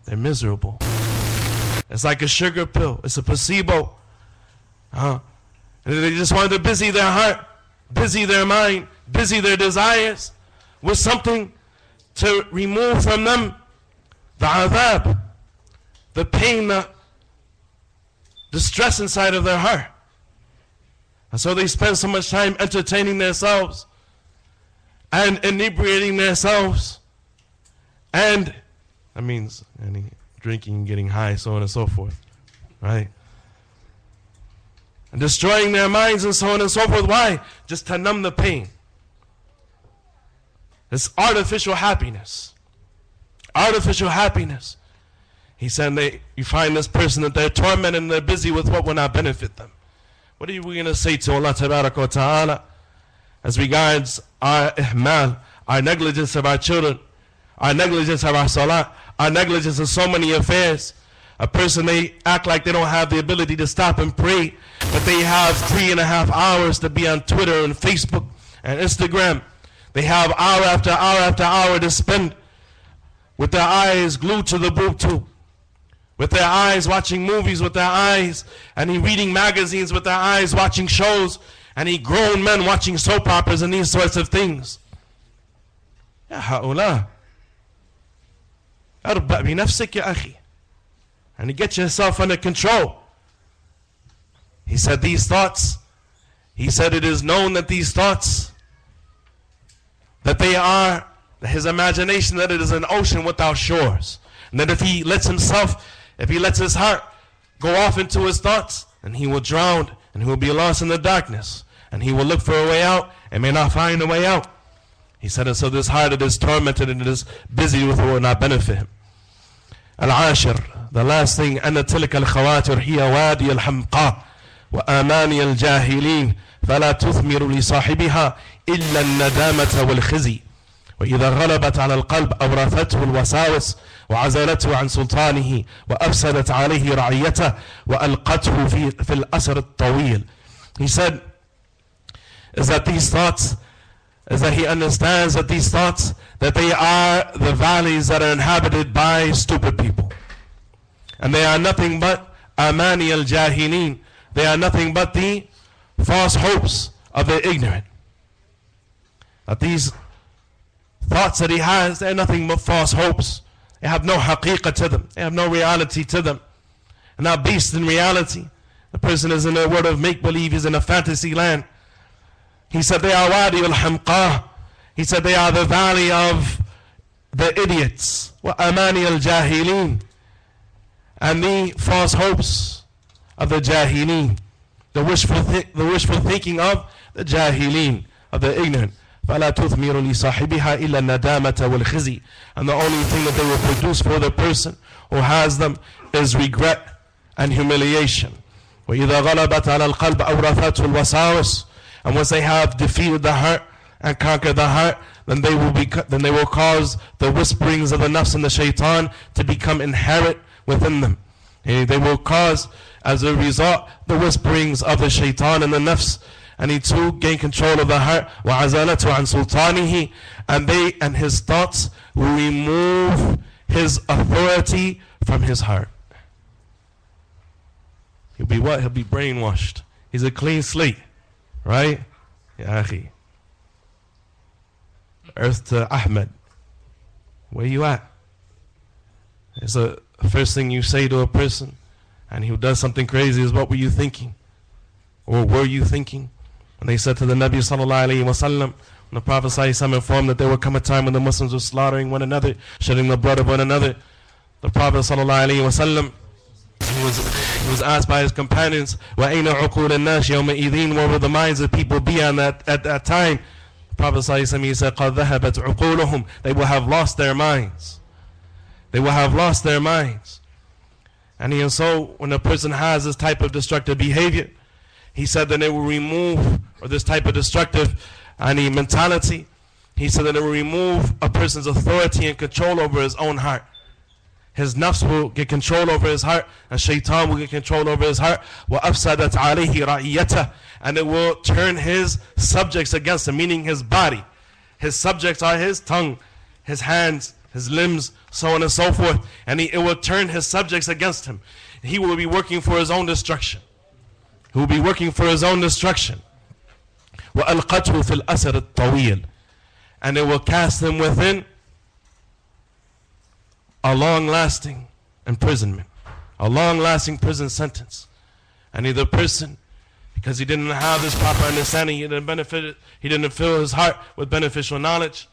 they're miserable. It's like a sugar pill. It's a placebo. And they just want to busy their heart, busy their mind, busy their desires with something to remove from them the adhab, the pain, the stress inside of their heart. And so they spend so much time entertaining themselves and inebriating themselves, and that means drinking, getting high, so on and so forth, right? And destroying their minds and so on and so forth. Why? Just to numb the pain. It's artificial happiness. Artificial happiness. He said you find this person that they're tormented and they're busy with what will not benefit them. What are we going to say to Allah Tabaraka wa Ta'ala as regards our ihmal, our negligence of our children, our negligence of our salah, our negligence of so many affairs? A person may act like they don't have the ability to stop and pray, but they have 3.5 hours to be on Twitter and Facebook and Instagram. They have hour after hour after hour to spend with their eyes glued to the boob tube, with their eyes watching movies with their eyes, and reading magazines with their eyes, watching shows, and grown men watching soap operas and these sorts of things. Ya ha'ula. Arba' bi nafsik ya akhi. And get yourself under control. He said these thoughts, he said it is known that these thoughts, that they are, his imagination, that it is an ocean without shores. And that if he lets his heart go off into his thoughts, and he will drown, and he will be lost in the darkness, and he will look for a way out, and may not find a way out. He said, and so this heart, it is tormented, and it is busy with what will not benefit him. Al-ashir, the last thing, أن تلك الخواتر هي وادي الحمقى وآماني الجاهلين فلا تثمر لصاحبها إلا الندامة والخزي وإذا غلبت على القلب أورثته الوساوس وعزلته عن سلطانه وأفسدت عليه رعيته وألقته في الأسر الطويل. He said, is that these thoughts, is that he understands that these thoughts, that they are the valleys that are inhabited by stupid people. And they are nothing but amani al-jahilin. They are nothing but the false hopes of the ignorant. That these thoughts that he has, they are nothing but false hopes. They have no haqiqah to them. They have no reality to them. And not based in reality. The person is in a world of make-believe. He's in a fantasy land. He said they are wadi al-hamqah. He said they are the valley of the idiots. Wa amani al-jahilin. and the false hopes of the jahilin, the wishful thinking of the jahilin, of the ignorant. فَلَا تُثْمِرُ لِصَاحِبِهَا إِلَّا النَّدَامَةَ وَالْخِزِي. And the only thing that they will produce for the person who has them is regret and humiliation. وَإِذَا غَلَبَتْ عَلَى الْقَلْبِ أَوْرَثَتْهُ الْوَسَاوِسُ. And once they have defeated the heart and conquered the heart, then they will cause the whisperings of the nafs and the shaitan to become inherent within them. They will cause, as a result, the whisperings of the shaitan and the nafs, and he too gain control of the heart. وَعَزَالَتُ عَنْ سُلْطَانِهِ. And they and his thoughts will remove his authority from his heart. He'll be what? He'll be brainwashed. He's a clean slate, right? Ya akhi. Earth to Ahmed. Where you at? It's the first thing you say to a person, and he does something crazy, is what were you thinking? Or were you thinking? And they said to the Nabi sallallahu alayhi wa sallam, when the Prophet sallallahu alayhi wa sallam informed that there would come a time when the Muslims were slaughtering one another, shedding the blood of one another, the Prophet sallallahu alayhi wa sallam, he was asked by his companions, وَأَيْنَ عُقُولَ النَّاسِ يَوْمَئِذٍ. Where will the minds of people be on at that time? The Prophet sallallahu alayhi wa sallam, he said, قَدْ ذَهَبَتْ عُقُولُهُم. They will have lost their minds. They will have lost their minds. And so when a person has this type of destructive behavior, he said that it will remove, or this type of destructive mentality, he said that it will remove a person's authority and control over his own heart. His nafs will get control over his heart, and shaitan will get control over his heart. وَأَفْسَدَتْ عَلَيْهِ رَعِيَّتَهُ. And it will turn his subjects against him, meaning his body. His subjects are his tongue, his hands, his limbs, so on and so forth. And it will turn his subjects against him. He will be working for his own destruction. He will be working for his own destruction. وَأَلْقَتْهُ فِي الْأَسَرِ الطَّوِيلِ. And it will cast him within a long-lasting imprisonment, a long-lasting prison sentence. And the person, because he didn't have this proper understanding, he didn't fill his heart with beneficial knowledge,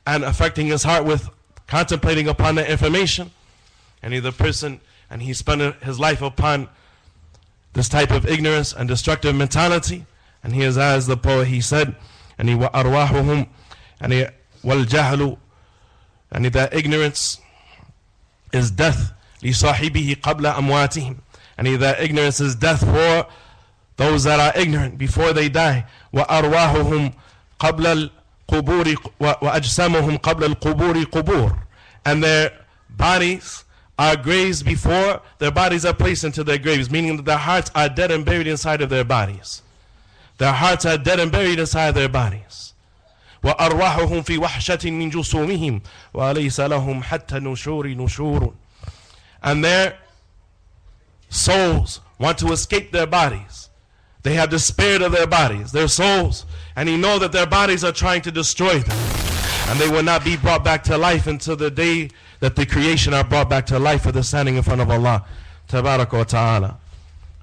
and affecting his heart with contemplating upon that information, and he spent his life upon this type of ignorance and destructive mentality. And he is, as the poet, he said, and he وَأَرْوَاحُهُمْ, and he وَالْجَهْلُ, and that ignorance is death لِصَاحِبِهِ قَبْلَ أَمْوَاتِهِمْ. And that ignorance is death for those that are ignorant before they die. وَأَرْوَاحُهُمْ قَبْلَ الْقُبُورِ وَأَجْسَامُهُمْ قَبْلَ الْقُبُورِ قُبُورِ. And their bodies are graves before their bodies are placed into their graves, meaning that their hearts are dead and buried inside of their bodies. Their hearts are dead and buried inside their bodies. وَأَرْوَاحُهُمْ فِي وَحْشَةٍ مِّن جُسُومِهِمْ وَلَيْسَ لَهُمْ حَتَّى النُّشُورِ نُشُورٌ. And their souls want to escape their bodies. They have despaired of their bodies, their souls, and he knows that their bodies are trying to destroy them. And they will not be brought back to life until the day that the creation are brought back to life for the standing in front of Allah Tabaraka wa Ta'ala.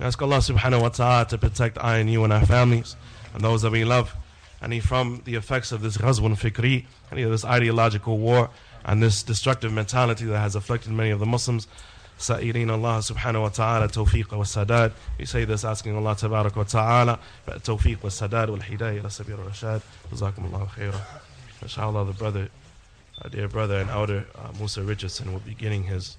I ask Allah subhanahu wa ta'ala to protect I and you and our families and those that we love, and from the effects of this ghazwun fikri, and this ideological war and this destructive mentality that has afflicted many of the Muslims. Sa'irin Allah subhanahu wa ta'ala tawfiq wa sadad. We say this asking Allah tabarak wa ta'ala tawfiq wa sadad wal hidayah ila sabir wa rashad. Jazakumullahu khairah. Inshallah, the brother, our dear brother and elder Musa Richardson will be beginning his